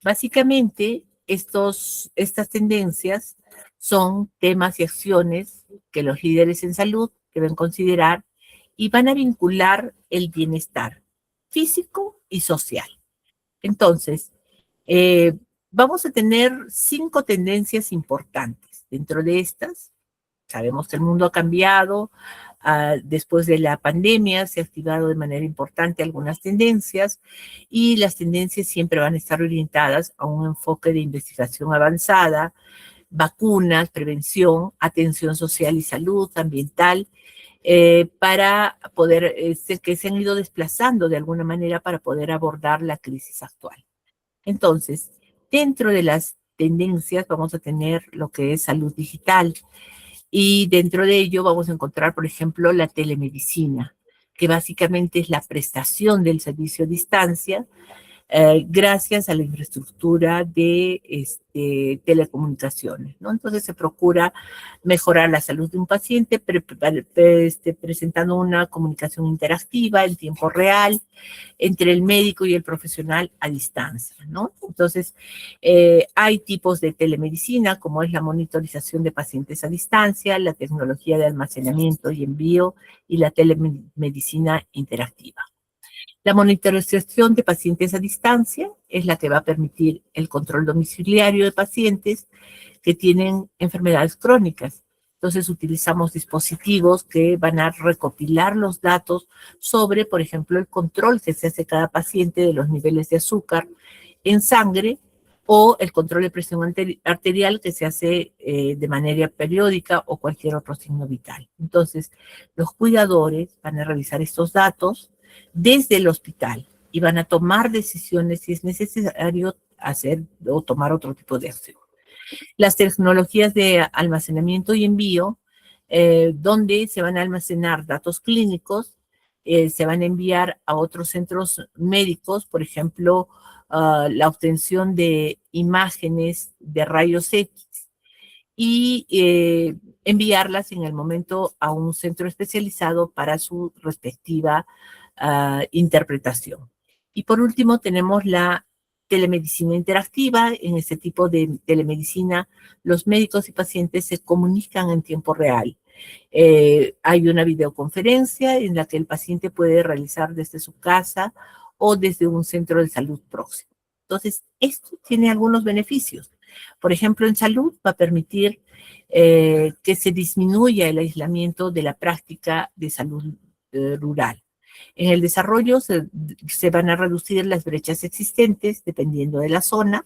Speaker 1: Básicamente, estas tendencias son temas y acciones que los líderes en salud deben considerar y van a vincular el bienestar físico y social. Entonces, eh, vamos a tener 5 tendencias importantes. Dentro de estas, sabemos que el mundo ha cambiado. Después de la pandemia se ha activado de manera importante algunas tendencias, y las tendencias siempre van a estar orientadas a un enfoque de investigación avanzada, vacunas, prevención, atención social y salud ambiental, para poder, que se han ido desplazando de alguna manera para poder abordar la crisis actual. Entonces, dentro de las tendencias vamos a tener lo que es salud digital, y dentro de ello vamos a encontrar, por ejemplo, la telemedicina, que básicamente es la prestación del servicio a distancia, gracias a la infraestructura de telecomunicaciones, ¿no? Entonces se procura mejorar la salud de un paciente presentando una comunicación interactiva en tiempo real entre el médico y el profesional a distancia, ¿no? Entonces, hay tipos de telemedicina, como es la monitorización de pacientes a distancia, la tecnología de almacenamiento y envío y la telemedicina interactiva. La monitorización de pacientes a distancia es la que va a permitir el control domiciliario de pacientes que tienen enfermedades crónicas. Entonces utilizamos dispositivos que van a recopilar los datos sobre, por ejemplo, el control que se hace cada paciente de los niveles de azúcar en sangre o el control de presión arterial que se hace de manera periódica o cualquier otro signo vital. Entonces, los cuidadores van a revisar estos datos desde el hospital y van a tomar decisiones si es necesario hacer o tomar otro tipo de acción. Las tecnologías de almacenamiento y envío, donde se van a almacenar datos clínicos, se van a enviar a otros centros médicos, por ejemplo, la obtención de imágenes de rayos X y enviarlas en el momento a un centro especializado para su respectiva interpretación. Y por último tenemos la telemedicina interactiva. En este tipo de telemedicina, los médicos y pacientes se comunican en tiempo real. Hay una videoconferencia en la que el paciente puede realizar desde su casa o desde un centro de salud próximo. Entonces, esto tiene algunos beneficios. Por ejemplo, en salud va a permitir que se disminuya el aislamiento de la práctica de salud rural. En el desarrollo se van a reducir las brechas existentes dependiendo de la zona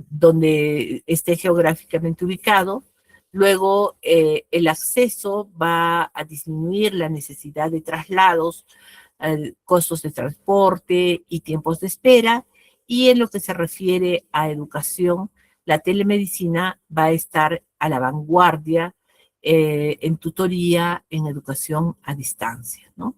Speaker 1: donde esté geográficamente ubicado. Luego, el acceso va a disminuir la necesidad de traslados, costos de transporte y tiempos de espera. Y en lo que se refiere a educación, la telemedicina va a estar a la vanguardia en tutoría, en educación a distancia, ¿no?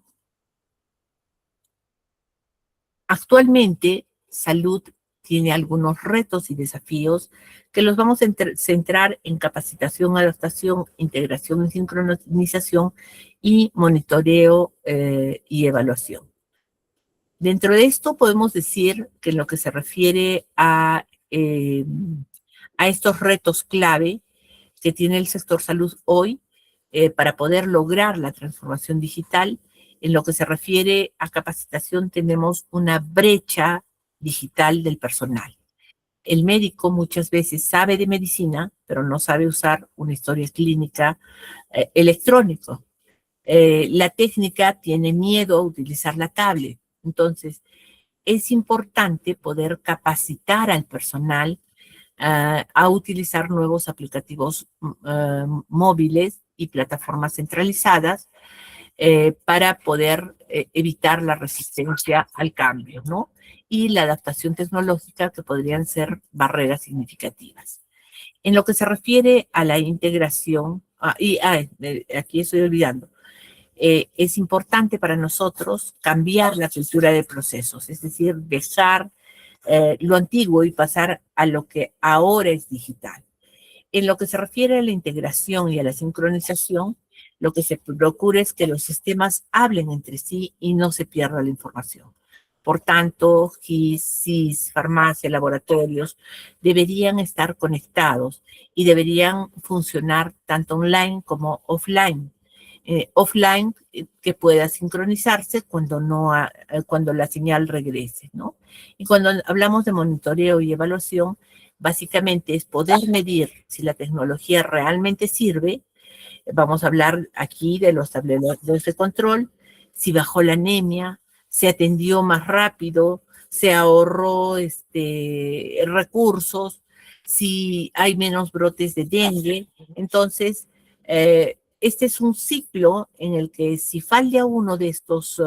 Speaker 1: Actualmente, salud tiene algunos retos y desafíos que los vamos a centrar en capacitación, adaptación, integración y sincronización y monitoreo y evaluación. Dentro de esto podemos decir que en lo que se refiere a estos retos clave que tiene el sector salud hoy para poder lograr la transformación digital, en lo que se refiere a capacitación tenemos una brecha digital del personal. El médico muchas veces sabe de medicina, pero no sabe usar una historia clínica electrónica. La técnica tiene miedo a utilizar la tablet. Entonces, es importante poder capacitar al personal a utilizar nuevos aplicativos móviles y plataformas centralizadas para poder evitar la resistencia al cambio, ¿no? Y la adaptación tecnológica que podrían ser barreras significativas. En lo que se refiere a la integración, aquí estoy olvidando, es importante para nosotros cambiar la cultura de procesos, es decir, dejar lo antiguo y pasar a lo que ahora es digital. En lo que se refiere a la integración y a la sincronización, lo que se procura es que los sistemas hablen entre sí y no se pierda la información. Por tanto, GIS, SIS, farmacia, laboratorios deberían estar conectados y deberían funcionar tanto online como offline. Offline que pueda sincronizarse cuando, cuando la señal regrese, ¿no? Y cuando hablamos de monitoreo y evaluación, básicamente es poder medir si la tecnología realmente sirve. Vamos a hablar aquí de los tableros de control, si bajó la anemia, se atendió más rápido, se ahorró recursos, si hay menos brotes de dengue. Entonces, este es un ciclo en el que si falla uno de estos,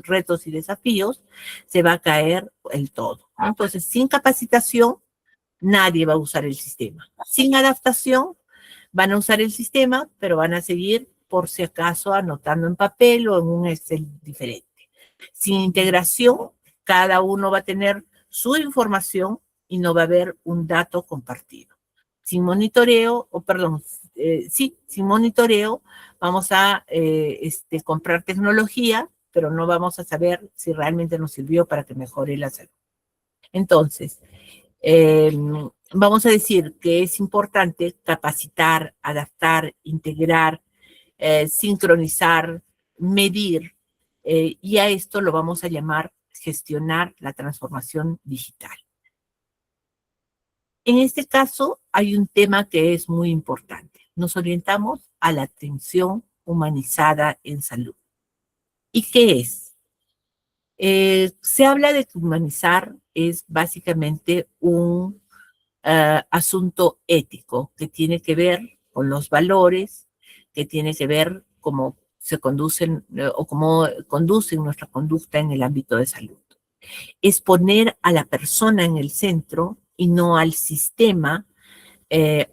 Speaker 1: retos y desafíos, se va a caer el todo. Entonces, sin capacitación, nadie va a usar el sistema. Sin adaptación, van a usar el sistema, pero van a seguir, por si acaso, anotando en papel o en un Excel diferente. Sin integración, cada uno va a tener su información y no va a haber un dato compartido. Sin monitoreo, o perdón, sí, sin monitoreo, vamos a comprar tecnología, pero no vamos a saber si realmente nos sirvió para que mejore la salud. Entonces, eh, vamos a decir que es importante capacitar, adaptar, integrar, sincronizar, medir, y a esto lo vamos a llamar gestionar la transformación digital. En este caso, hay un tema que es muy importante. Nos orientamos a la atención humanizada en salud. ¿Y qué es? Se habla de que humanizar es básicamente un asunto ético que tiene que ver con los valores, que tiene que ver cómo se conducen o cómo conducen nuestra conducta en el ámbito de salud. Es poner a la persona en el centro y no al sistema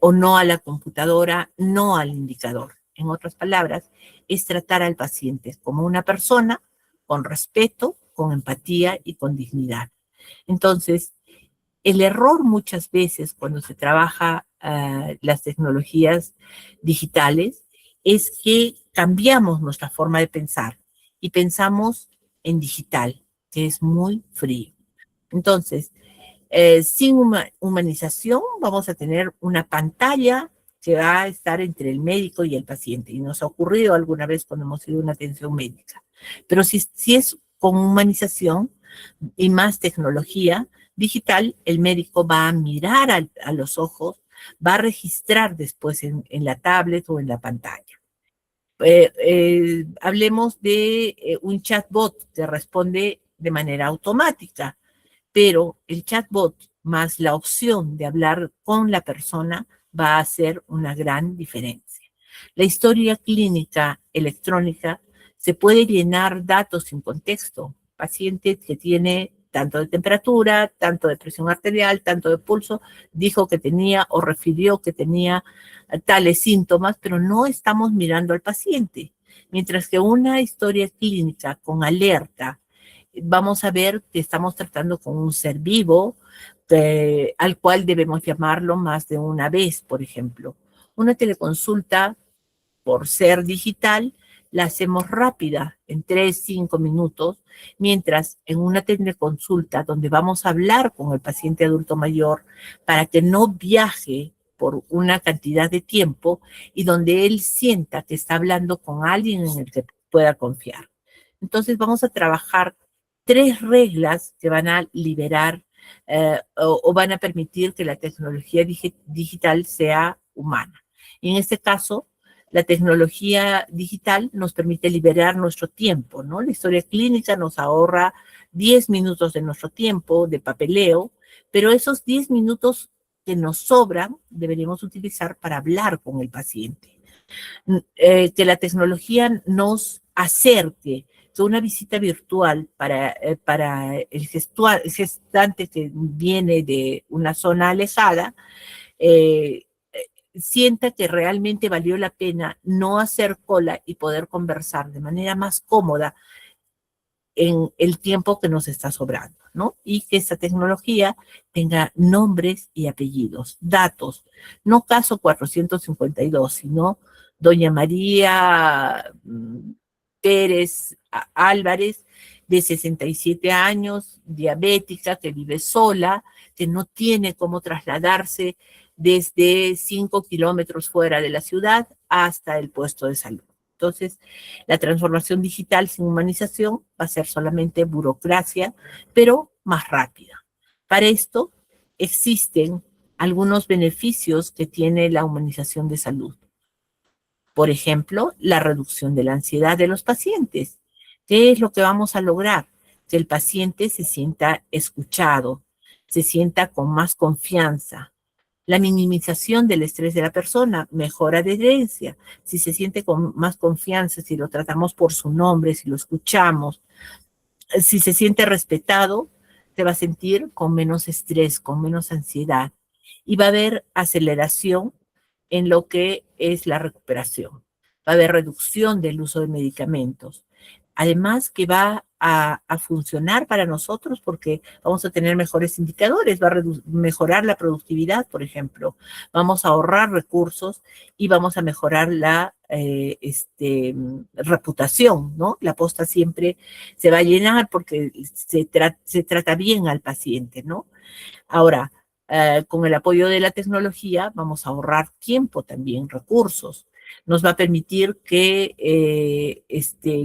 Speaker 1: o no a la computadora, no al indicador. En otras palabras, es tratar al paciente como una persona con respeto, con empatía y con dignidad. Entonces, el error muchas veces cuando se trabaja las tecnologías digitales es que cambiamos nuestra forma de pensar y pensamos en digital, que es muy frío. Entonces, sin humanización vamos a tener una pantalla que va a estar entre el médico y el paciente. Y nos ha ocurrido alguna vez cuando hemos ido a una atención médica. Pero si es con humanización y más tecnología digital, el médico va a mirar a los ojos, va a registrar después en la tablet o en la pantalla. Hablemos de un chatbot que responde de manera automática, pero el chatbot más la opción de hablar con la persona va a hacer una gran diferencia. La historia clínica electrónica se puede llenar datos sin contexto. Paciente que tiene tanto de temperatura, tanto de presión arterial, tanto de pulso, dijo que tenía o refirió que tenía tales síntomas, pero no estamos mirando al paciente. Mientras que una historia clínica con alerta, vamos a ver que estamos tratando con un ser vivo al cual debemos llamarlo más de una vez, por ejemplo. Una teleconsulta, por ser digital, la hacemos rápida, en 3, 5 minutos, mientras en una teleconsulta donde vamos a hablar con el paciente adulto mayor para que no viaje por una cantidad de tiempo y donde él sienta que está hablando con alguien en el que pueda confiar. Entonces vamos a trabajar 3 reglas que van a liberar o van a permitir que la tecnología digital sea humana. Y en este caso, la tecnología digital nos permite liberar nuestro tiempo, ¿no? La historia clínica nos ahorra 10 minutos de nuestro tiempo de papeleo, pero esos 10 minutos que nos sobran deberíamos utilizar para hablar con el paciente. Que la tecnología nos acerque, que una visita virtual para el gestante que viene de una zona alejada, eh, sienta que realmente valió la pena no hacer cola y poder conversar de manera más cómoda en el tiempo que nos está sobrando, ¿no? Y que esta tecnología tenga nombres y apellidos, datos, no caso 452, sino doña María Pérez Álvarez, de 67 años, diabética, que vive sola, que no tiene cómo trasladarse desde 5 kilómetros fuera de la ciudad hasta el puesto de salud. Entonces, la transformación digital sin humanización va a ser solamente burocracia, pero más rápida. Para esto existen algunos beneficios que tiene la humanización de salud. Por ejemplo, la reducción de la ansiedad de los pacientes. ¿Qué es lo que vamos a lograr? Que el paciente se sienta escuchado, se sienta con más confianza. La minimización del estrés de la persona, mejora de herencia. Si se siente con más confianza, si lo tratamos por su nombre, si lo escuchamos, si se siente respetado, se va a sentir con menos estrés, con menos ansiedad. Y va a haber aceleración en lo que es la recuperación. Va a haber reducción del uso de medicamentos. Además que va a funcionar para nosotros porque vamos a tener mejores indicadores, va a mejorar la productividad, por ejemplo, vamos a ahorrar recursos y vamos a mejorar la reputación, ¿no? La posta siempre se va a llenar porque se trata bien al paciente, ¿no? Ahora, con el apoyo de la tecnología vamos a ahorrar tiempo también, recursos. Nos va a permitir que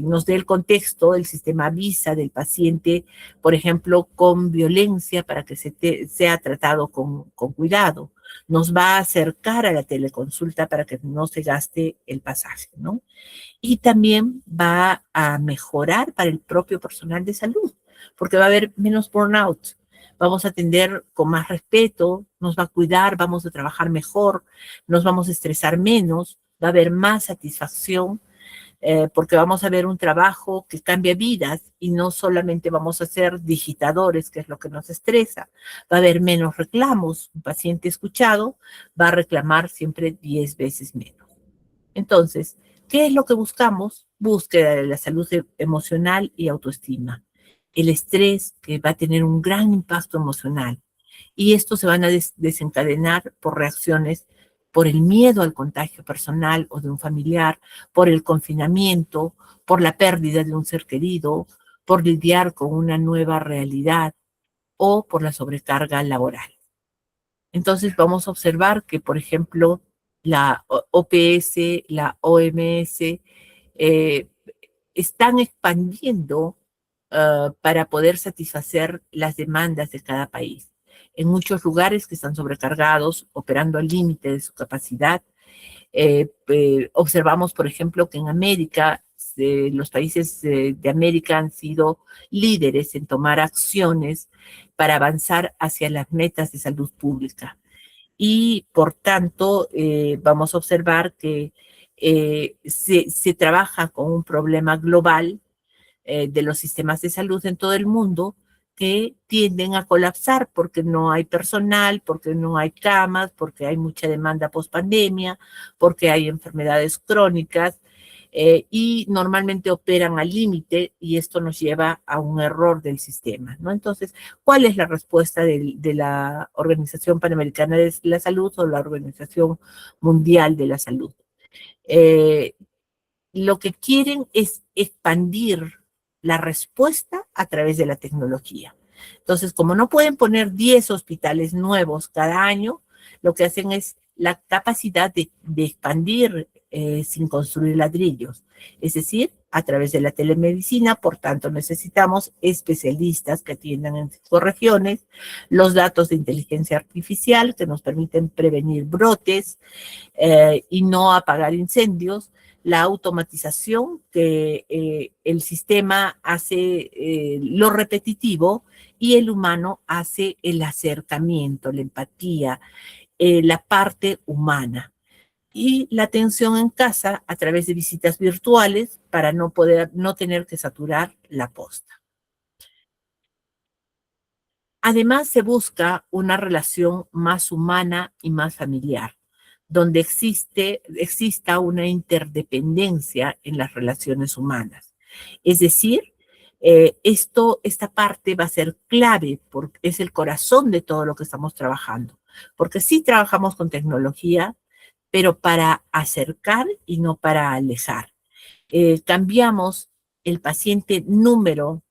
Speaker 1: nos dé el contexto, el sistema avisa del paciente, por ejemplo, con violencia para que sea tratado con cuidado. Nos va a acercar a la teleconsulta para que no se gaste el pasaje, ¿no? Y también va a mejorar para el propio personal de salud, porque va a haber menos burnout. Vamos a atender con más respeto, nos va a cuidar, vamos a trabajar mejor, nos vamos a estresar menos, va a haber más satisfacción, porque vamos a ver un trabajo que cambia vidas y no solamente vamos a ser digitadores, que es lo que nos estresa. Va a haber menos reclamos. Un paciente escuchado va a reclamar siempre 10 veces menos. Entonces, ¿qué es lo que buscamos? Búsqueda de la salud emocional y autoestima. El estrés que va a tener un gran impacto emocional. Y esto se van a desencadenar por reacciones, por el miedo al contagio personal o de un familiar, por el confinamiento, por la pérdida de un ser querido, por lidiar con una nueva realidad o por la sobrecarga laboral. Entonces vamos a observar que, por ejemplo, la OPS, la OMS, eh, están expandiendo para poder satisfacer las demandas de cada país. En muchos lugares que están sobrecargados, operando al límite de su capacidad, observamos, por ejemplo, que en América, los países de América han sido líderes en tomar acciones para avanzar hacia las metas de salud pública. Y por tanto, vamos a observar que se trabaja con un problema global de los sistemas de salud en todo el mundo que tienden a colapsar porque no hay personal, porque no hay camas, porque hay mucha demanda post-pandemia, porque hay enfermedades crónicas y normalmente operan al límite y esto nos lleva a un error del sistema, ¿no? Entonces, ¿cuál es la respuesta de la Organización Panamericana de la Salud o la Organización Mundial de la Salud? Eh, lo que quieren es expandir la respuesta a través de la tecnología. Entonces, como no pueden poner 10 hospitales nuevos cada año, lo que hacen es la capacidad de expandir sin construir ladrillos. Es decir, a través de la telemedicina, por tanto, necesitamos especialistas que atiendan en 5 regiones, los datos de inteligencia artificial que nos permiten prevenir brotes y no apagar incendios, la automatización, que el sistema hace lo repetitivo y el humano hace el acercamiento, la empatía, la parte humana. Y la atención en casa a través de visitas virtuales para no tener que saturar la posta. Además, se busca una relación más humana y más familiar, donde exista una interdependencia en las relaciones humanas. Es decir, esta parte va a ser clave porque es el corazón de todo lo que estamos trabajando. Porque sí trabajamos con tecnología, pero para acercar y no para alejar. Cambiamos el paciente número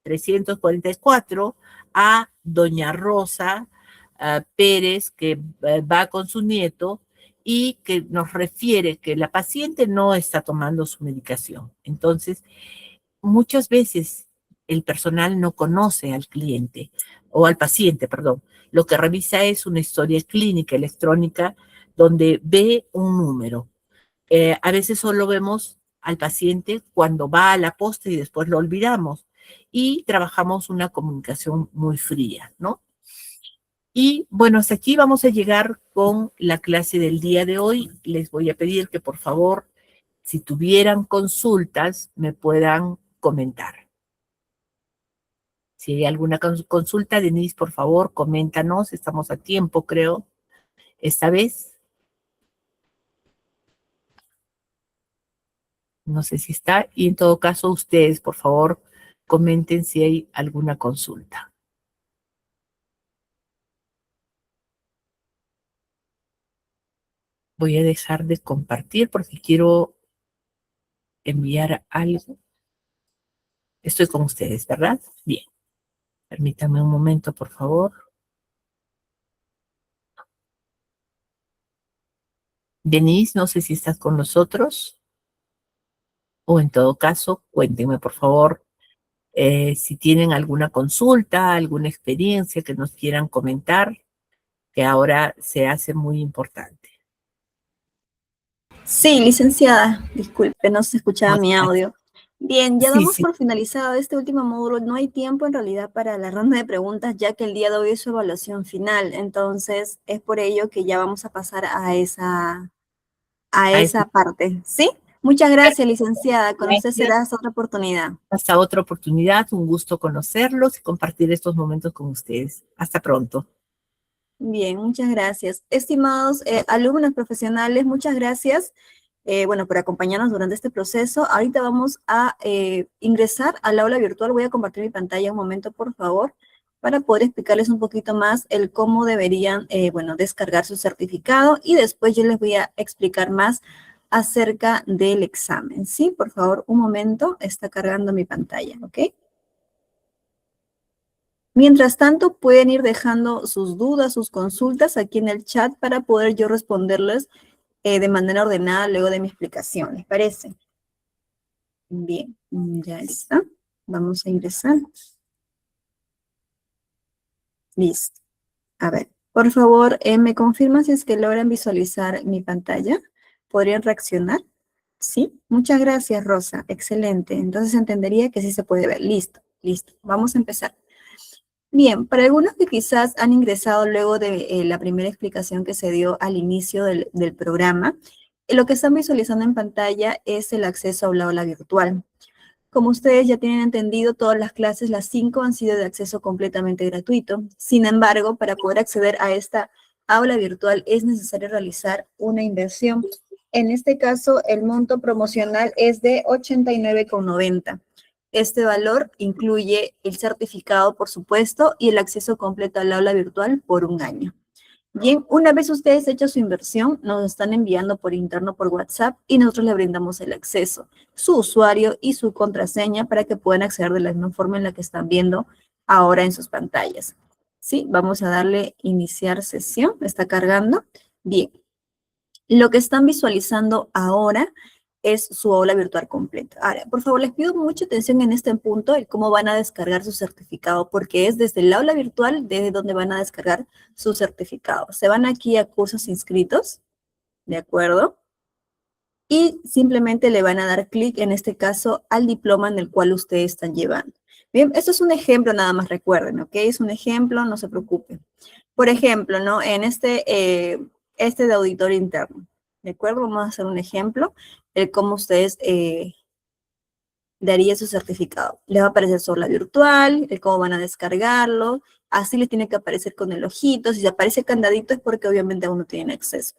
Speaker 1: 344 a doña Rosa Pérez, que va con su nieto y que nos refiere que la paciente no está tomando su medicación. Entonces, muchas veces el personal no conoce al cliente o al paciente, perdón. Lo que revisa es una historia clínica electrónica donde ve un número. A veces solo vemos al paciente cuando va a la posta y después lo olvidamos. Y trabajamos una comunicación muy fría, ¿no? Y bueno, hasta aquí vamos a llegar con la clase del día de hoy. Les voy a pedir que por favor, si tuvieran consultas, me puedan comentar. Si hay alguna consulta, Denise, por favor, coméntanos. Estamos a tiempo, creo, esta vez. No sé si está. Y en todo caso, ustedes, por favor, comenten si hay alguna consulta. Voy a dejar de compartir porque quiero enviar algo. Estoy con ustedes, ¿verdad? Bien. Permítanme un momento, por favor. Denise, no sé si estás con nosotros. O en todo caso, cuéntenme, por favor, si tienen alguna consulta, alguna experiencia que nos quieran comentar, que ahora se hace muy importante.
Speaker 2: Sí, licenciada, disculpe, no se escuchaba mi audio. Bien, ya
Speaker 1: Sí,
Speaker 2: damos
Speaker 1: sí.
Speaker 2: por finalizado este último módulo. No hay tiempo en realidad para la ronda de preguntas, ya que el día de hoy es su evaluación final. Entonces, es por ello que ya vamos a pasar a esa parte. ¿Sí? Muchas gracias, licenciada. Con usted
Speaker 1: Gracias.
Speaker 2: será hasta otra oportunidad.
Speaker 1: Hasta otra oportunidad. Un gusto conocerlos y compartir estos momentos con ustedes. Hasta pronto.
Speaker 2: Bien, muchas gracias. Estimados alumnos profesionales, muchas gracias. Bueno, por acompañarnos durante este proceso. Ahorita vamos a ingresar al aula virtual. Voy a compartir mi pantalla un momento, por favor, para poder explicarles un poquito más el cómo deberían, bueno, descargar su certificado y después yo les voy a explicar más acerca del examen. Sí, por favor, un momento. Está cargando mi pantalla, ¿ok? Mientras tanto, pueden ir dejando sus dudas, sus consultas aquí en el chat para poder yo responderles de manera ordenada luego de mi explicación. ¿Les parece? Bien, ya está. Vamos a ingresar. Listo. A ver, por favor, ¿me confirman si es que logran visualizar mi pantalla? ¿Podrían reaccionar? Sí. Muchas gracias, Rosa. Excelente. Entonces entendería que sí se puede ver. Listo, listo. Vamos a empezar. Bien, para algunos que quizás han ingresado luego de la primera explicación que se dio al inicio del programa, lo que están visualizando en pantalla es el acceso a aula virtual. Como ustedes ya tienen entendido, todas las clases, las 5, han sido de acceso completamente gratuito. Sin embargo, para poder acceder a esta aula virtual es necesario realizar una inversión. En este caso, el monto promocional es de 89,90. Este valor incluye el certificado, por supuesto, y el acceso completo al aula virtual por un año. Bien, una vez ustedes hecho su inversión, nos están enviando por interno por WhatsApp y nosotros le brindamos el acceso, su usuario y su contraseña para que puedan acceder de la misma forma en la que están viendo ahora en sus pantallas. Sí, vamos a darle iniciar sesión, está cargando. Bien, lo que están visualizando ahora es su aula virtual completa. Ahora, por favor, les pido mucha atención en este punto, el cómo van a descargar su certificado, porque es desde el aula virtual desde donde van a descargar su certificado. Se van aquí a cursos inscritos, ¿de acuerdo? Y simplemente le van a dar clic, en este caso, al diploma en el cual ustedes están llevando. Bien, esto es un ejemplo, nada más recuerden, ¿ok? Es un ejemplo, no se preocupen. Por ejemplo, ¿no? En este de auditorio interno, ¿de acuerdo? Vamos a hacer un ejemplo de cómo ustedes darían su certificado. Les va a aparecer su aula virtual, el cómo van a descargarlo, así les tiene que aparecer con el ojito. Si se aparece candadito es porque obviamente aún no tienen acceso.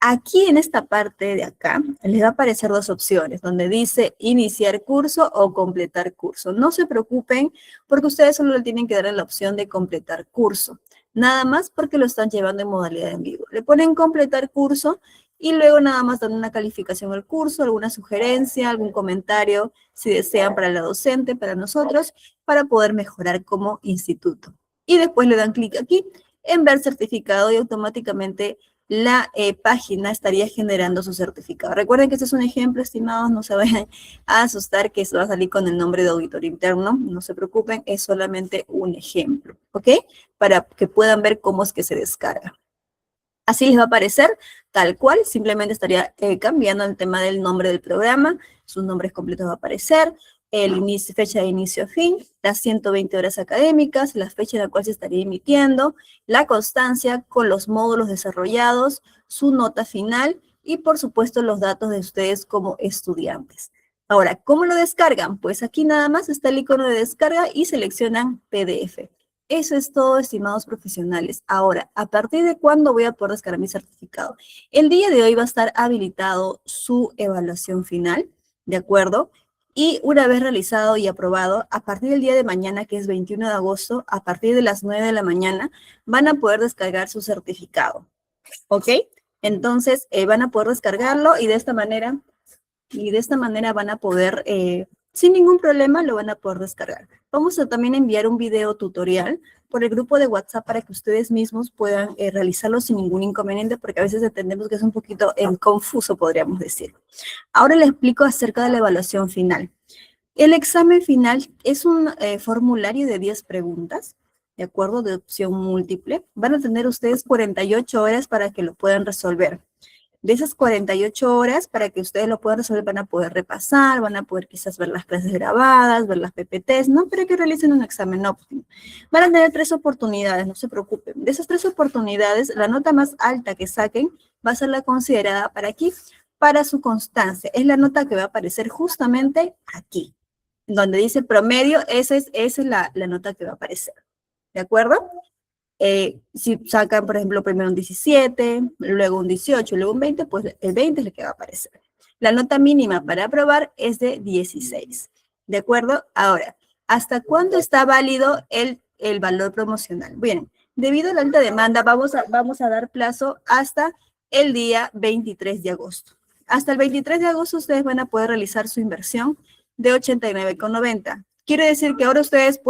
Speaker 2: Aquí en esta parte de acá les va a aparecer dos opciones, donde dice iniciar curso o completar curso. No se preocupen porque ustedes solo le tienen que dar la opción de completar curso. Nada más porque lo están llevando en modalidad en vivo. Le ponen completar curso y luego nada más dan una calificación al curso, alguna sugerencia, algún comentario, si desean para la docente, para nosotros, para poder mejorar como instituto. Y después le dan clic aquí en ver certificado y automáticamente la página estaría generando su certificado. Recuerden que este es un ejemplo, estimados, no se vayan a asustar que esto va a salir con el nombre de auditor interno, no se preocupen, es solamente un ejemplo, ¿ok? Para que puedan ver cómo es que se descarga. Así les va a aparecer tal cual, simplemente estaría cambiando el tema del nombre del programa, sus nombres completos va a aparecer, el inicio, fecha de inicio a fin, las 120 horas académicas, la fecha en la cual se estaría emitiendo, la constancia con los módulos desarrollados, su nota final y por supuesto los datos de ustedes como estudiantes. Ahora, ¿cómo lo descargan? Pues aquí nada más está el icono de descarga y seleccionan PDF. Eso es todo, estimados profesionales. Ahora, ¿a partir de cuándo voy a poder descargar mi certificado? El día de hoy va a estar habilitado su evaluación final. ¿de acuerdo? Y una vez realizado y aprobado, a partir del día de mañana, que es 21 de agosto, a partir de las 9 de la mañana, van a poder descargar su certificado, ¿ok? Entonces, van a poder descargarlo y de esta manera van a poder, sin ningún problema, lo van a poder descargar. Vamos a también enviar un video tutorial por el grupo de WhatsApp para que ustedes mismos puedan realizarlo sin ningún inconveniente, porque a veces entendemos que es un poquito confuso, podríamos decir. Ahora les explico acerca de la evaluación final. El examen final es un formulario de 10 preguntas, ¿de acuerdo? De opción múltiple. Van a tener ustedes 48 horas para que lo puedan resolver. De esas 48 horas, para que ustedes lo puedan resolver, van a poder repasar, van a poder quizás ver las clases grabadas, ver las PPTs, ¿no? Para que realicen un examen óptimo. Van a tener 3 oportunidades, no se preocupen. De esas 3 oportunidades, la nota más alta que saquen va a ser la considerada para aquí, para su constancia. Es la nota que va a aparecer justamente aquí, donde dice promedio, esa es la nota que va a aparecer. ¿De acuerdo? Si sacan, por ejemplo, primero un 17, luego un 18, luego un 20, pues el 20 es el que va a aparecer. La nota mínima para aprobar es de 16. ¿De acuerdo? Ahora, ¿hasta cuándo está válido el valor promocional? Bien, debido a la alta demanda, vamos a dar plazo hasta el día 23 de agosto. Hasta el 23 de agosto ustedes van a poder realizar su inversión de 89,90. Quiere decir que ahora ustedes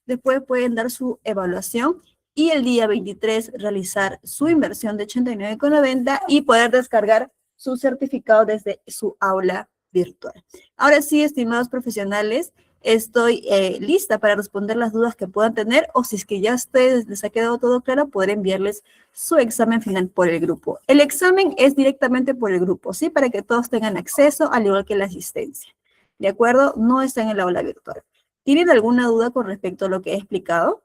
Speaker 2: después pueden dar su evaluación y el día 23 realizar su inversión de 89,90 y poder descargar su certificado desde su aula virtual. Ahora sí, estimados profesionales, estoy lista para responder las dudas que puedan tener o si es que ya a ustedes les ha quedado todo claro, poder enviarles su examen final por el grupo. El examen es directamente por el grupo, ¿sí? Para que todos tengan acceso, al igual que la asistencia. ¿De acuerdo? No está en el aula virtual. ¿Tienen alguna duda con respecto a lo que he explicado?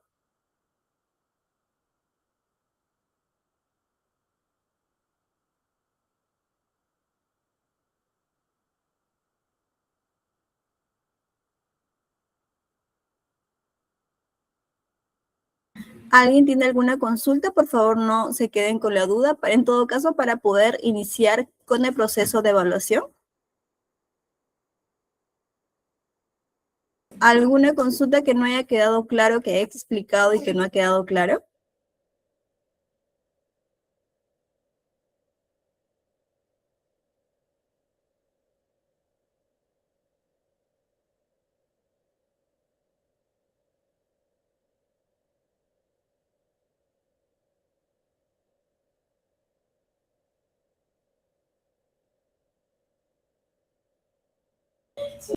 Speaker 2: ¿Alguien tiene alguna consulta? Por favor, no se queden con la duda. En todo caso, para poder iniciar con el proceso de evaluación. ¿Alguna consulta que no haya quedado claro, que he explicado y que no ha quedado claro?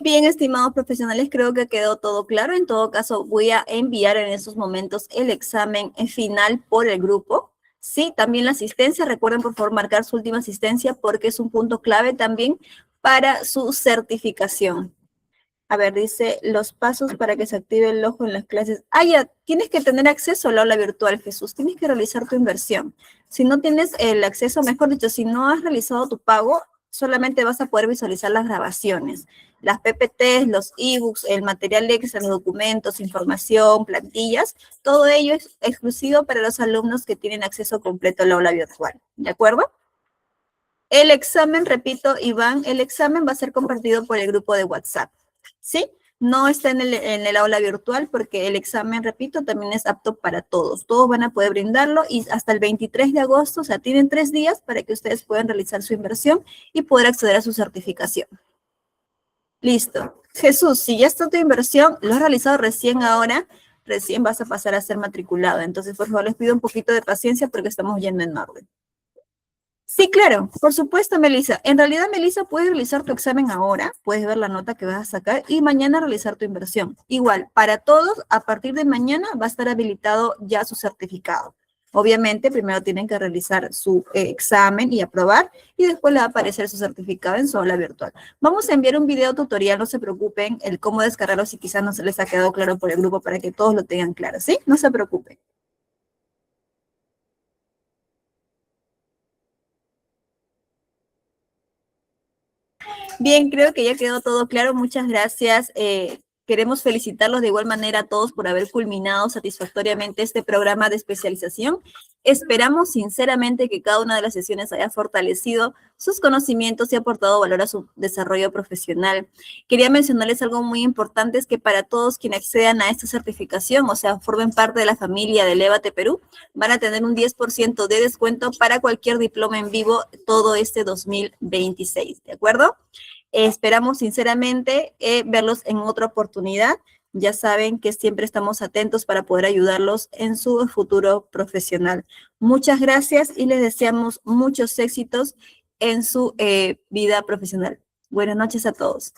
Speaker 2: Bien, estimados profesionales, creo que quedó todo claro. En todo caso, voy a enviar en estos momentos el examen final por el grupo. Sí, también la asistencia. Recuerden, por favor, marcar su última asistencia porque es un punto clave también para su certificación. A ver, dice los pasos para que se active el ojo en las clases. Ah, ya, tienes que tener acceso al aula virtual, Jesús. Tienes que realizar tu inversión. Si no tienes el acceso, mejor dicho, si no has realizado tu pago, solamente vas a poder visualizar las grabaciones, las PPTs, los ebooks, el material extra, los documentos, información, plantillas. Todo ello es exclusivo para los alumnos que tienen acceso completo al aula virtual. ¿De acuerdo? El examen, repito, Iván, el examen va a ser compartido por el grupo de WhatsApp, ¿sí? No está en el aula virtual porque el examen, repito, también es apto para todos. Todos van a poder brindarlo y hasta el 23 de agosto, o sea, tienen 3 días para que ustedes puedan realizar su inversión y poder acceder a su certificación. Listo. Jesús, si ya está tu inversión, lo has realizado recién ahora, recién vas a pasar a ser matriculado. Entonces, por favor, les pido un poquito de paciencia porque estamos yendo en orden. Sí, claro, por supuesto, Melissa. En realidad, Melissa, puedes realizar tu examen ahora, puedes ver la nota que vas a sacar y mañana realizar tu inversión. Igual, para todos, a partir de mañana va a estar habilitado ya su certificado. Obviamente, primero tienen que realizar su examen y aprobar y después le va a aparecer su certificado en su aula virtual. Vamos a enviar un video tutorial, no se preocupen, el cómo descargarlo si quizás no se les ha quedado claro por el grupo para que todos lo tengan claro, ¿sí? No se preocupen. Bien, creo que ya quedó todo claro. Muchas gracias, Queremos felicitarlos de igual manera a todos por haber culminado satisfactoriamente este programa de especialización. Esperamos sinceramente que cada una de las sesiones haya fortalecido sus conocimientos y aportado valor a su desarrollo profesional. Quería mencionarles algo muy importante, es que para todos quienes accedan a esta certificación, o sea, formen parte de la familia de Elévate Perú, van a tener un 10% de descuento para cualquier diploma en vivo todo este 2026, ¿de acuerdo? Esperamos sinceramente verlos en otra oportunidad. Ya saben que siempre estamos atentos para poder ayudarlos en su futuro profesional. Muchas gracias y les deseamos muchos éxitos en su vida profesional. Buenas noches a todos.